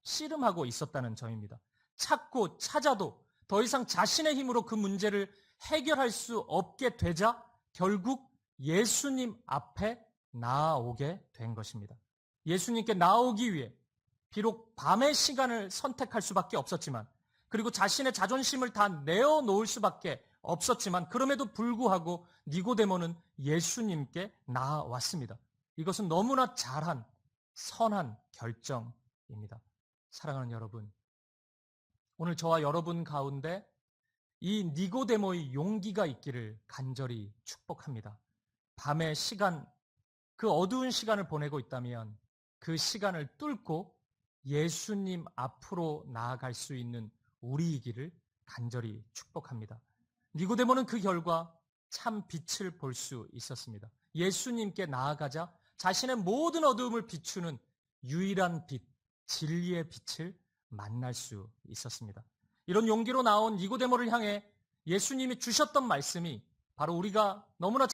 씨름하고 있었다는 점입니다. 찾고 찾아도 더 이상 자신의 힘으로 그 문제를 해결할 수 없게 되자 결국 예수님 앞에 나아오게 된 것입니다. 예수님께 나아오기 위해 비록 밤의 시간을 선택할 수밖에 없었지만 그리고 자신의 자존심을 다 내어놓을 수밖에 없었지만 그럼에도 불구하고 니고데모는 예수님께 나아왔습니다. 이것은 너무나 잘한 선한 결정입니다. 사랑하는 여러분, 오늘 저와 여러분 가운데 이 니고데모의 용기가 있기를 간절히 축복합니다. 밤의 시간, 그 어두운 시간을 보내고 있다면 그 시간을 뚫고 예수님 앞으로 나아갈 수 있는 우리이기를 간절히 축복합니다. 니고데모는 그 결과 참 빛을 볼 수 있었습니다. 예수님께 나아가자 자신의 모든 어두움을 비추는 유일한 빛, 진리의 빛을 만날 수 있었습니다. 이런 용기로 나온 니고데모를 향해 예수님이 주셨던 말씀이 바로 우리가 너무나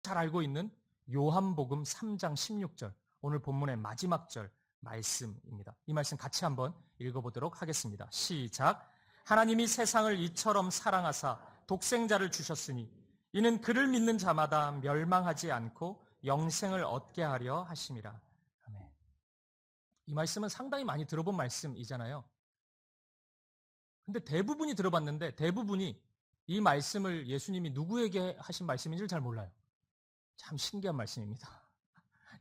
잘 알고 있는 요한복음 3장 16절, 오늘 본문의 마지막 절 말씀입니다. 이 말씀 같이 한번 읽어보도록 하겠습니다. 시작. 하나님이 세상을 이처럼 사랑하사 독생자를 주셨으니 이는 그를 믿는 자마다 멸망하지 않고 영생을 얻게 하려 하심이라. 아멘. 이 말씀은 상당히 많이 들어본 말씀이잖아요. 근데 대부분이 들어봤는데 대부분이 이 말씀을 예수님이 누구에게 하신 말씀인지를 잘 몰라요. 참 신기한 말씀입니다.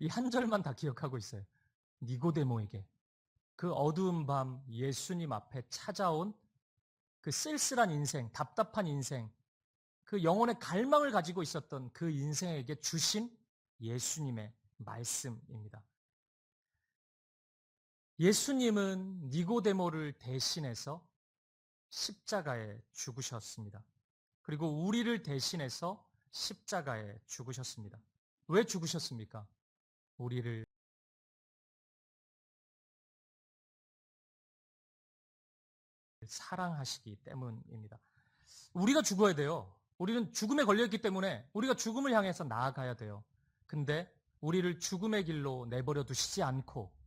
이 한 절만 다 기억하고 있어요. 니고데모에게 그 어두운 밤 예수님 앞에 찾아온 그 쓸쓸한 인생, 답답한 인생, 그 영혼의 갈망을 가지고 있었던 그 인생에게 주신 예수님의 말씀입니다. 예수님은 니고데모를 대신해서 십자가에 죽으셨습니다. 그리고 우리를 대신해서 십자가에 죽으셨습니다. 왜 죽으셨습니까? 우리를 사랑하시기 때문입니다. 우리가 죽어야 돼요. 우리는 죽음에 걸려있기 때문에 우리가 죽음을 향해서 나아가야 돼요. 근데 우리를 죽음의 길로 내버려 두시지 않고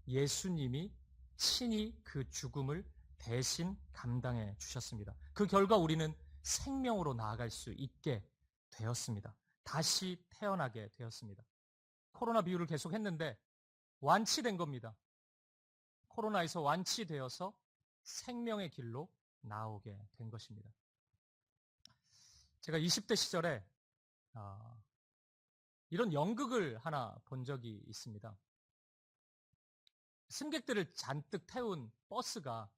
예수님이 친히 그 죽음을 대신 감당해 주셨습니다. 그 결과 우리는 생명으로 나아갈 수 있게 되었습니다. 다시 태어나게 되었습니다. 코로나 비유를 계속 했는데 완치된 겁니다. 코로나에서 완치되어서 생명의 길로 나오게 된 것입니다. 제가 20대 시절에 이런 연극을 하나 본 적이 있습니다. 승객들을 잔뜩 태운 버스가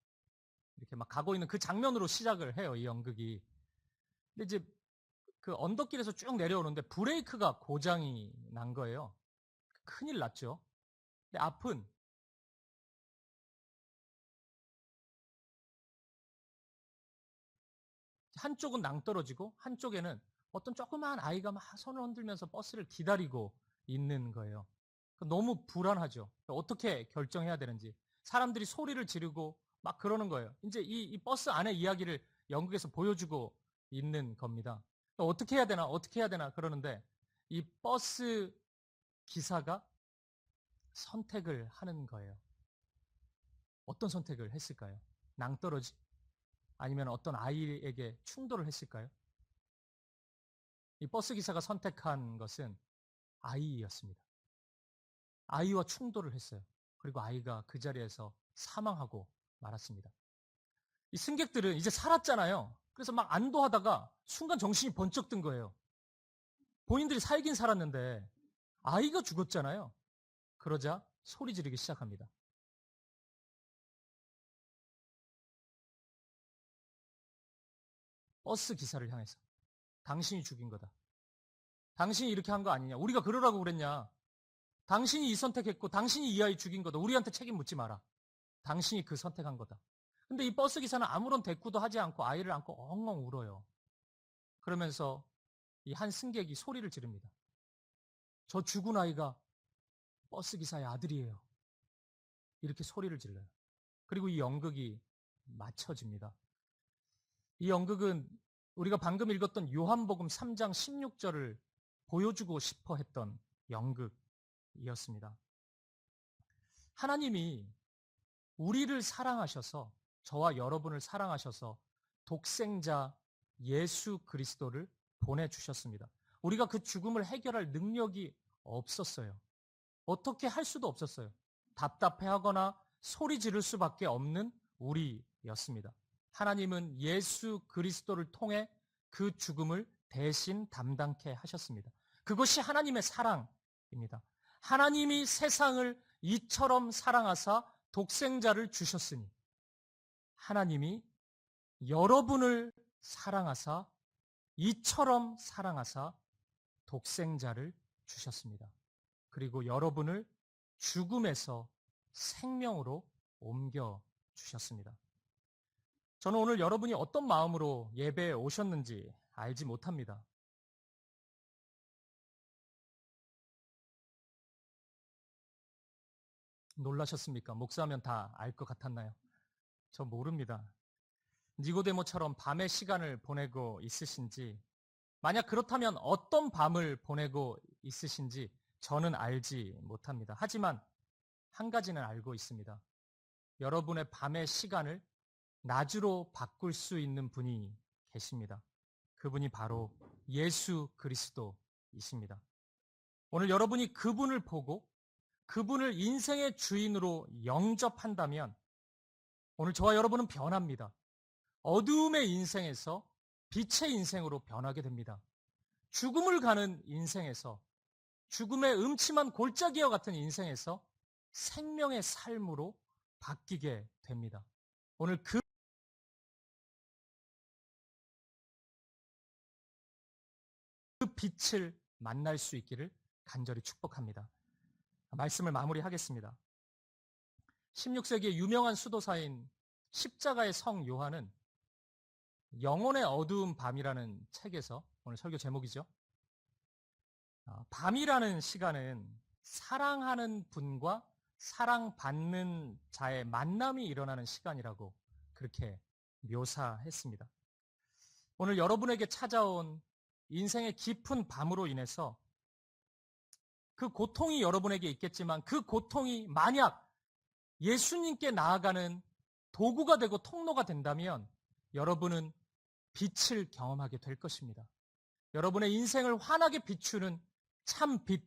이렇게 막 가고 있는 그 장면으로 시작을 해요, 이 연극이. 근데 이제 그 언덕길에서 쭉 내려오는데 브레이크가 고장이 난 거예요. 큰일 났죠. 근데 앞은 한쪽은 낭떠러지고 한쪽에는 어떤 조그마한 아이가 막 손을 흔들면서 버스를 기다리고 있는 거예요. 너무 불안하죠. 어떻게 결정해야 되는지. 사람들이 소리를 지르고 막 그러는 거예요. 이제 이 버스 안의 이야기를 연극에서 보여주고 있는 겁니다. 어떻게 해야 되나, 어떻게 해야 되나 그러는데 이 버스 기사가 선택을 하는 거예요. 어떤 선택을 했을까요? 낭떠러지? 아니면 어떤 아이에게 충돌을 했을까요? 이 버스 기사가 선택한 것은 아이였습니다. 아이와 충돌을 했어요. 그리고 아이가 그 자리에서 사망하고 말았습니다. 이 승객들은 이제 살았잖아요. 그래서 막 안도하다가 순간 정신이 번쩍 든 거예요. 본인들이 살긴 살았는데 아이가 죽었잖아요. 그러자 소리 지르기 시작합니다. 버스 기사를 향해서. 당신이 죽인 거다. 당신이 이렇게 한 거 아니냐. 우리가 그러라고 그랬냐. 당신이 이 선택했고 당신이 이 아이 죽인 거다. 우리한테 책임 묻지 마라. 당신이 그 선택한 거다. 근데 이 버스 기사는 아무런 대꾸도 하지 않고 아이를 안고 엉엉 울어요. 그러면서 이 한 승객이 소리를 지릅니다. 저 죽은 아이가 버스 기사의 아들이에요. 이렇게 소리를 질러요. 그리고 이 연극이 마쳐집니다. 이 연극은 우리가 방금 읽었던 요한복음 3장 16절을 보여주고 싶어 했던 연극이었습니다. 하나님이 우리를 사랑하셔서, 저와 여러분을 사랑하셔서 독생자 예수 그리스도를 보내주셨습니다. 우리가 그 죽음을 해결할 능력이 없었어요. 어떻게 할 수도 없었어요. 답답해하거나 소리 지를 수밖에 없는 우리였습니다. 하나님은 예수 그리스도를 통해 그 죽음을 대신 담당케 하셨습니다. 그것이 하나님의 사랑입니다. 하나님이 세상을 이처럼 사랑하사 독생자를 주셨으니 하나님이 여러분을 사랑하사 이처럼 사랑하사 독생자를 주셨습니다. 그리고 여러분을 죽음에서 생명으로 옮겨 주셨습니다. 저는 오늘 여러분이 어떤 마음으로 예배에 오셨는지 알지 못합니다. 놀라셨습니까? 목사하면 다 알 것 같았나요? 저 모릅니다. 니고데모처럼 밤의 시간을 보내고 있으신지, 만약 그렇다면 어떤 밤을 보내고 있으신지 저는 알지 못합니다. 하지만 한 가지는 알고 있습니다. 여러분의 밤의 시간을 낮으로 바꿀 수 있는 분이 계십니다. 그분이 바로 예수 그리스도이십니다. 오늘 여러분이 그분을 보고 그분을 인생의 주인으로 영접한다면 오늘 저와 여러분은 변합니다. 어두움의 인생에서 빛의 인생으로 변하게 됩니다. 죽음을 가는 인생에서, 죽음의 음침한 골짜기와 같은 인생에서 생명의 삶으로 바뀌게 됩니다. 오늘 그 빛을 만날 수 있기를 간절히 축복합니다. 말씀을 마무리하겠습니다. 16세기의 유명한 수도사인 십자가의 성 요한은 영혼의 어두운 밤이라는 책에서, 오늘 설교 제목이죠. 밤이라는 시간은 사랑하는 분과 사랑받는 자의 만남이 일어나는 시간이라고 그렇게 묘사했습니다. 오늘 여러분에게 찾아온 인생의 깊은 밤으로 인해서 그 고통이 여러분에게 있겠지만 그 고통이 만약 예수님께 나아가는 도구가 되고 통로가 된다면 여러분은 빛을 경험하게 될 것입니다. 여러분의 인생을 환하게 비추는 참 빛,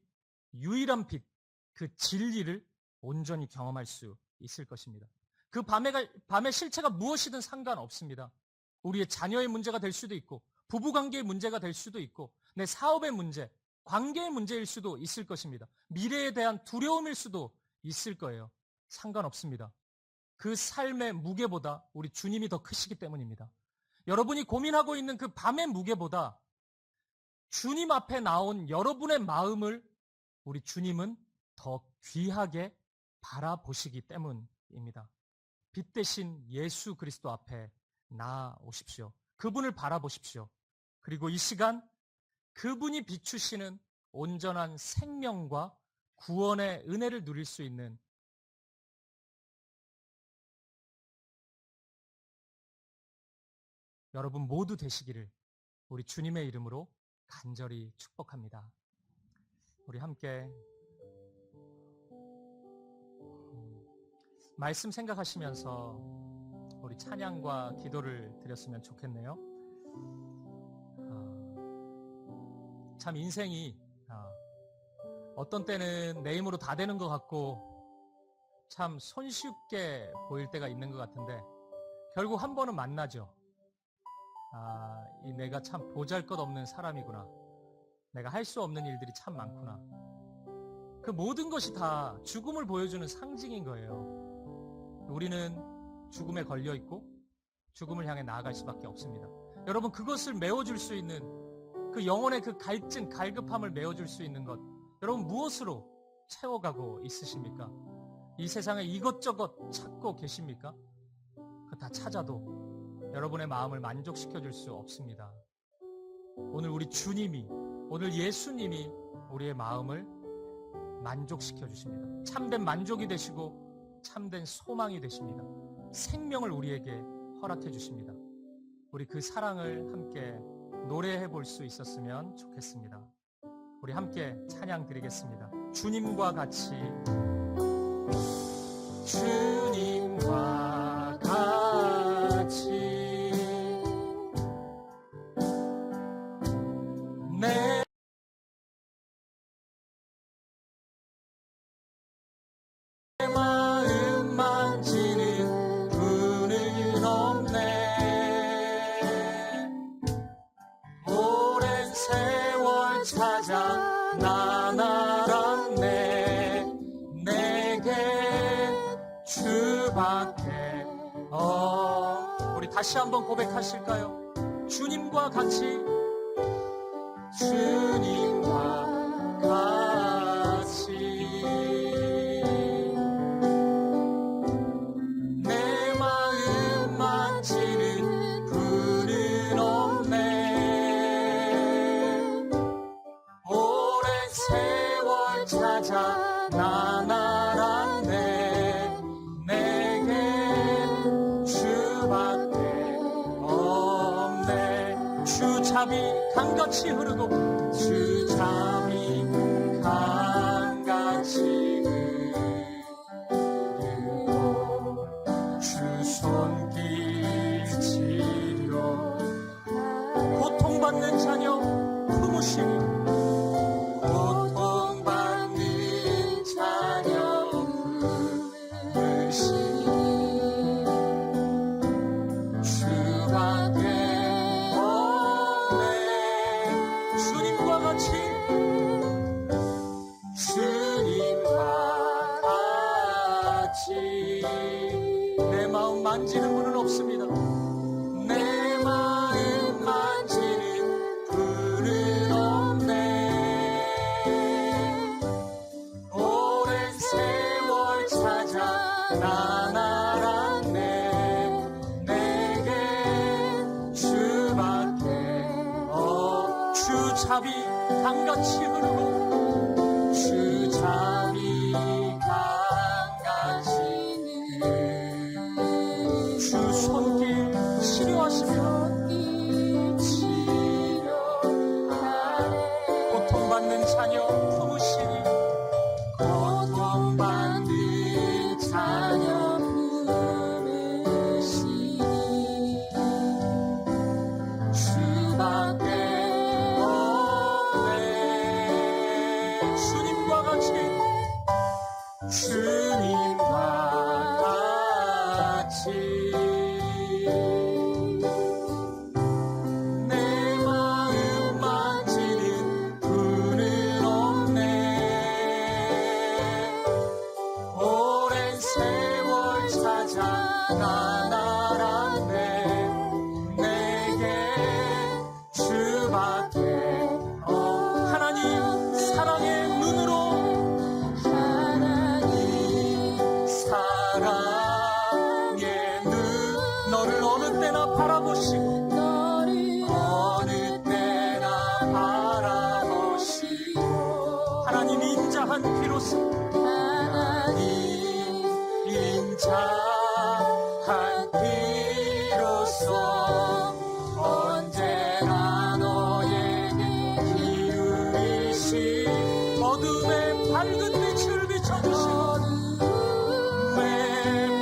유일한 빛, 그 진리를 온전히 경험할 수 있을 것입니다. 그 밤의 실체가 무엇이든 상관없습니다. 우리의 자녀의 문제가 될 수도 있고, 부부관계의 문제가 될 수도 있고, 내 사업의 문제, 관계의 문제일 수도 있을 것입니다. 미래에 대한 두려움일 수도 있을 거예요. 상관없습니다. 그 삶의 무게보다 우리 주님이 더 크시기 때문입니다. 여러분이 고민하고 있는 그 밤의 무게보다 주님 앞에 나온 여러분의 마음을 우리 주님은 더 귀하게 바라보시기 때문입니다. 빛 대신 예수 그리스도 앞에 나아오십시오. 그분을 바라보십시오. 그리고 이 시간 그분이 비추시는 온전한 생명과 구원의 은혜를 누릴 수 있는 여러분 모두 되시기를 우리 주님의 이름으로 간절히 축복합니다. 우리 함께 말씀 생각하시면서 우리 찬양과 기도를 드렸으면 좋겠네요. 참 인생이 어떤 때는 내 힘으로 다 되는 것 같고 참 손쉽게 보일 때가 있는 것 같은데 결국 한 번은 만나죠. 이 내가 참 보잘것없는 사람이구나. 내가 할 수 없는 일들이 참 많구나. 그 모든 것이 다 죽음을 보여주는 상징인 거예요. 우리는 죽음에 걸려 있고 죽음을 향해 나아갈 수밖에 없습니다. 여러분 그것을 메워줄 수 있는 그 영혼의 그 갈증, 갈급함을 메워줄 수 있는 것 여러분 무엇으로 채워가고 있으십니까? 이 세상에 이것저것 찾고 계십니까? 그거 다 찾아도 여러분의 마음을 만족시켜줄 수 없습니다. 오늘 우리 주님이, 오늘 예수님이 우리의 마음을 만족시켜 주십니다. 참된 만족이 되시고 참된 소망이 되십니다. 생명을 우리에게 허락해 주십니다. 우리 그 사랑을 함께 노래해 볼 수 있었으면 좋겠습니다. 우리 함께 찬양 드리겠습니다. 주님과 같이 주님과 같이 내 마음 만지는 분은 없네. 오랜 세월 찾아 난 알았네. 내게 주밖에 우리 다시 한번 고백하실까요? 주님과 같이 주님과 같이 내 마음 만지는 분은 없네. 오랜 세월 찾아 난 알았네. 내게 주밖에 없네. 주잡이 강같이 흐르고 주잡이 강같이 흐르고 주 손길 지려 고통받는 자녀 품으시니 고통받는 자녀 품으시니 주밖에 주님과 같이 내 마음 만지는 분은 없습니다. 내 마음 만지는 분은 없네. 잠이 강같이 흐르고 주 잠이 강같이 흐르고 주 손길 치료하시며 고통받는 자녀 품으시니 고통받는 자녀 품으시니 주밖에 없네. 주님과 같이 내 마음 만지는 분은 없네. 오랜 세월 찾아가 날았네. 내게 주밖에 하나님 사랑의 눈으로 사랑의 눈 너를 어느 때나 바라보시고 어느 때나 바라보시고 하나님 인자한 비로소 하나님 인자한 비로소 언제나 너에게 기울이시 어둠의 밝은 빛을 비춰주시고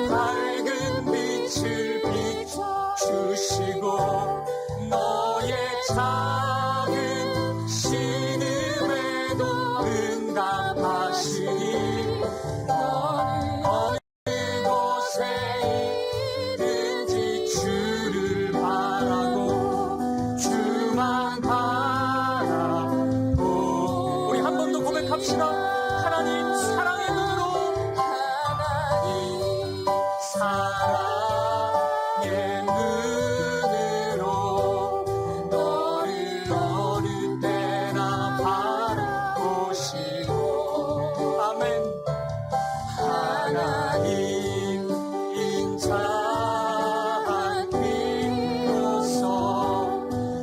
밝은 빛을 비추시고 너의 작은 신음에도 응답하시니 어느 곳에 있든지 주를 바라고 주만 바라보 우리 한 번 더 고백합시다. 하나님 사랑의 눈으로 사랑의 눈으로 너를 어느 때나 바라보시고 아멘. 하나님 인자한 비로소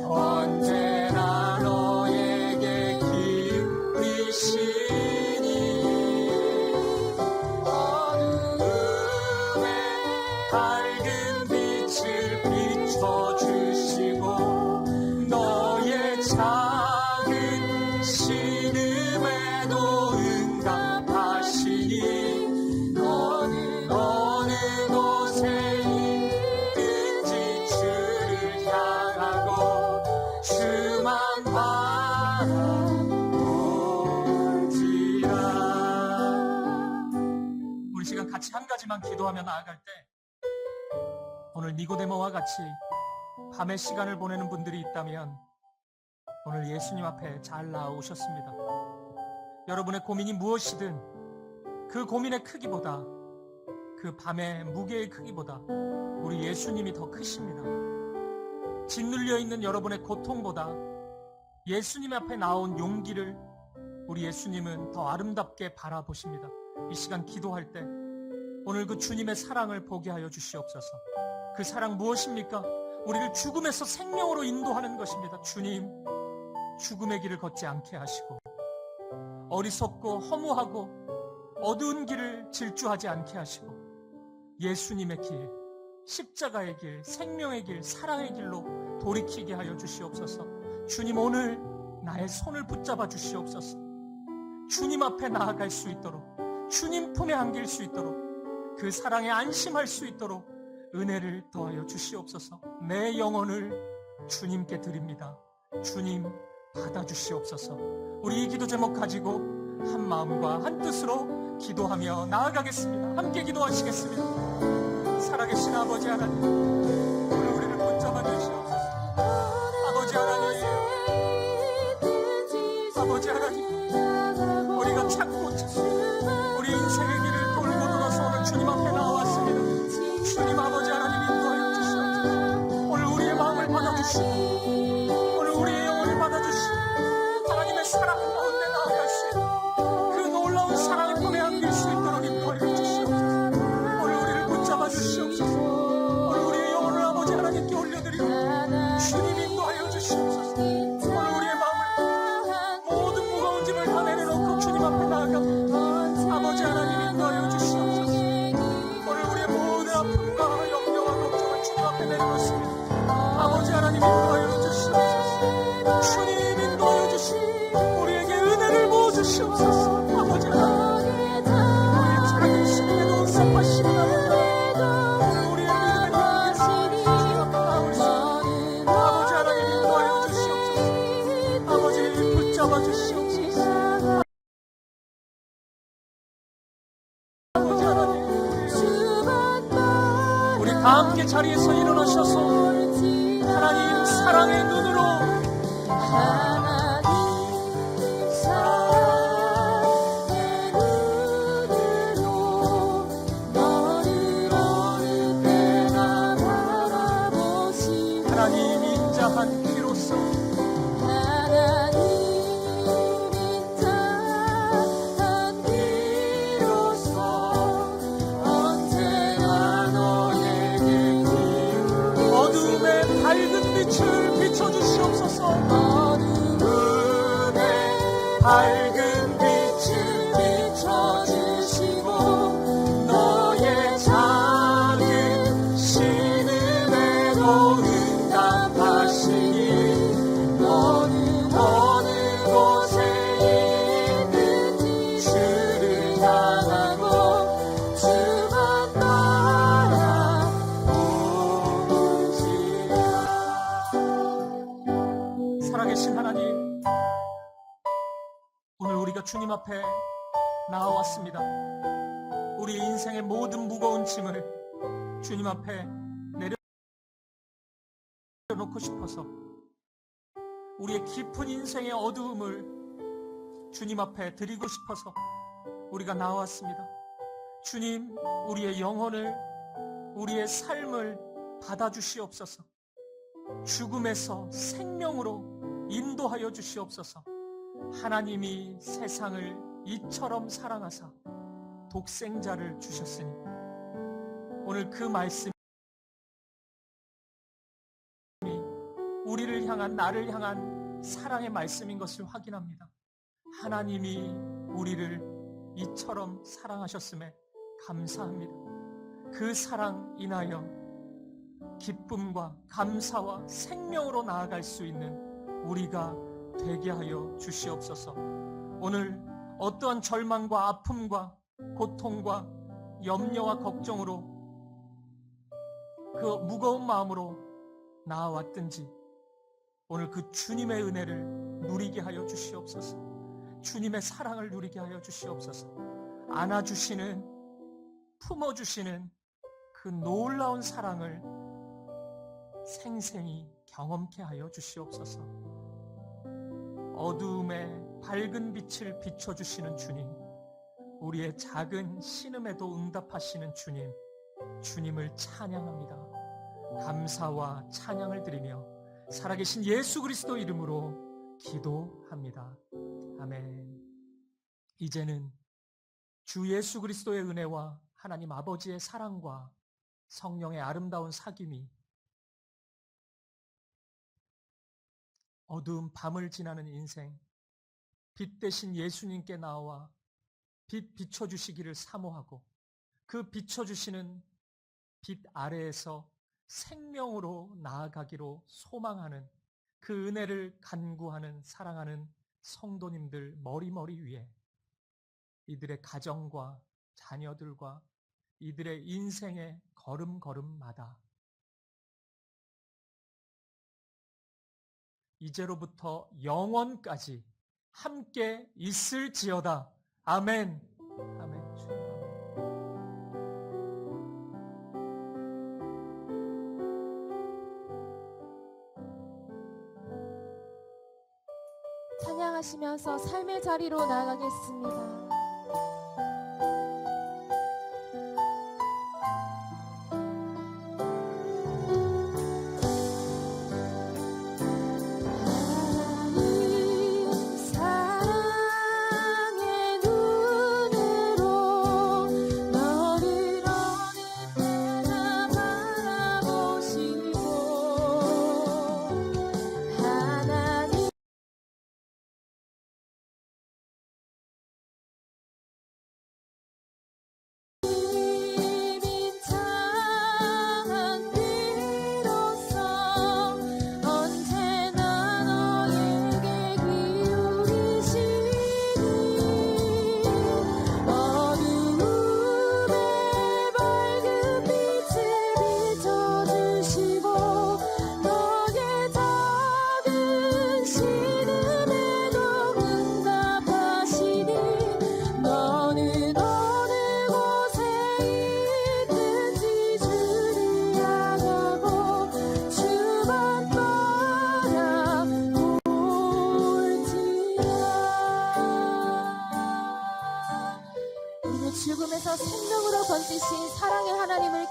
언제나 너에게 기울이시니 밝은 빛을 비춰주시고 너의 작은 신음에도 응답하시니 너는 어느 곳에 있든지 주를 향하고 주만 바라볼지라. 우리 시간 같이 한 가지만 기도하며 나아갈 때 오늘 니고데모와 같이 밤의 시간을 보내는 분들이 있다면 오늘 예수님 앞에 잘 나오셨습니다. 여러분의 고민이 무엇이든 그 고민의 크기보다 그 밤의 무게의 크기보다 우리 예수님이 더 크십니다. 짓눌려 있는 여러분의 고통보다 예수님 앞에 나온 용기를 우리 예수님은 더 아름답게 바라보십니다. 이 시간 기도할 때 오늘 그 주님의 사랑을 보게 하여 주시옵소서. 그 사랑 무엇입니까? 우리를 죽음에서 생명으로 인도하는 것입니다. 주님, 죽음의 길을 걷지 않게 하시고 어리석고 허무하고 어두운 길을 질주하지 않게 하시고 예수님의 길, 십자가의 길, 생명의 길, 사랑의 길로 돌이키게 하여 주시옵소서. 주님, 오늘 나의 손을 붙잡아 주시옵소서. 주님 앞에 나아갈 수 있도록, 주님 품에 안길 수 있도록, 그 사랑에 안심할 수 있도록 은혜를 더하여 주시옵소서. 내 영혼을 주님께 드립니다. 주님 받아주시옵소서. 우리 이 기도 제목 가지고 한 마음과 한 뜻으로 기도하며 나아가겠습니다. 함께 기도하시겠습니다. 살아계신 아버지 하나님, 오늘 우리를 붙잡아 주시옵소서. 아버지 하나님, 아버지 하나님, 우리가 찾고 찾고 우리 인생의 길을 돌고 돌아서 오늘 주님 앞에 나왔습니다. 주님 아버지 하나님 인도하여 주시옵소서. 오늘 우리의 마음을 받아주시고 오늘 우리의 영혼을 받아주시고 하나님의 사랑 가운데 나아갈 수 있는 그 놀라운 사랑의 품에 안길 수 있도록 인도하여 주시옵소서. 오늘 우리를 붙잡아 주시옵소서. 오늘 우리의 영혼을 아버지 하나님께 올려드리고 주님 인도하여 주시옵소서. 오늘 우리의 마음을 자리에서 일어나셔서 하나님 사랑의 눈으로 하나님 사랑의 눈으로 너를 어느 때나 바라보시고 하나님 인자한 귀로서 하나님 인자한 귀로서 언제나 너에게 기울이시고 어둠의 밝은 빛을 비춰주시옵소서. 어둠의 밝은 빛을 비춰주시고 너의 작은 신음에도 응답하시니 너는 어느 곳에 있는지 주를 향하고 주만 바라보시라. 살아계신 하나님, 오늘 우리가 주님 앞에 나와왔습니다. 우리 인생의 모든 무거운 짐을 주님 앞에 내려놓고 싶어서 우리의 깊은 인생의 어두움을 주님 앞에 드리고 싶어서 우리가 나왔습니다. 주님, 우리의 영혼을, 우리의 삶을 받아주시옵소서. 죽음에서 생명으로 인도하여 주시옵소서. 하나님이 세상을 이처럼 사랑하사 독생자를 주셨으니 오늘 그 말씀이 우리를 향한, 나를 향한 사랑의 말씀인 것을 확인합니다. 하나님이 우리를 이처럼 사랑하셨음에 감사합니다. 그 사랑 인하여 기쁨과 감사와 생명으로 나아갈 수 있는 우리가 되게 하여 주시옵소서. 오늘 어떠한 절망과 아픔과 고통과 염려와 걱정으로 그 무거운 마음으로 나아왔든지 오늘 그 주님의 은혜를 누리게 하여 주시옵소서. 주님의 사랑을 누리게 하여 주시옵소서. 안아주시는, 품어주시는 그 놀라운 사랑을 생생히 경험케 하여 주시옵소서. 어두움에 밝은 빛을 비춰주시는 주님, 우리의 작은 신음에도 응답하시는 주님, 주님을 찬양합니다. 감사와 찬양을 드리며 살아계신 예수 그리스도 이름으로 기도합니다. 아멘. 이제는 주 예수 그리스도의 은혜와 하나님 아버지의 사랑과 성령의 아름다운 사귐이 어두운 밤을 지나는 인생, 빛 대신 예수님께 나와 빛 비춰주시기를 사모하고 그 비춰주시는 빛 아래에서 생명으로 나아가기로 소망하는 그 은혜를 간구하는, 사랑하는 성도님들 머리머리 위에 이들의 가정과 자녀들과 이들의 인생의 걸음걸음마다 이제로부터 영원까지 함께 있을지어다. 아멘. 아멘. 주님, 아멘. 찬양하시면서 삶의 자리로 나아가겠습니다.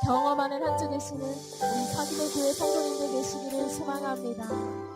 경험하는 한쪽에 계시는 우리 서기대 교회 성도님들 계시기를 소망합니다.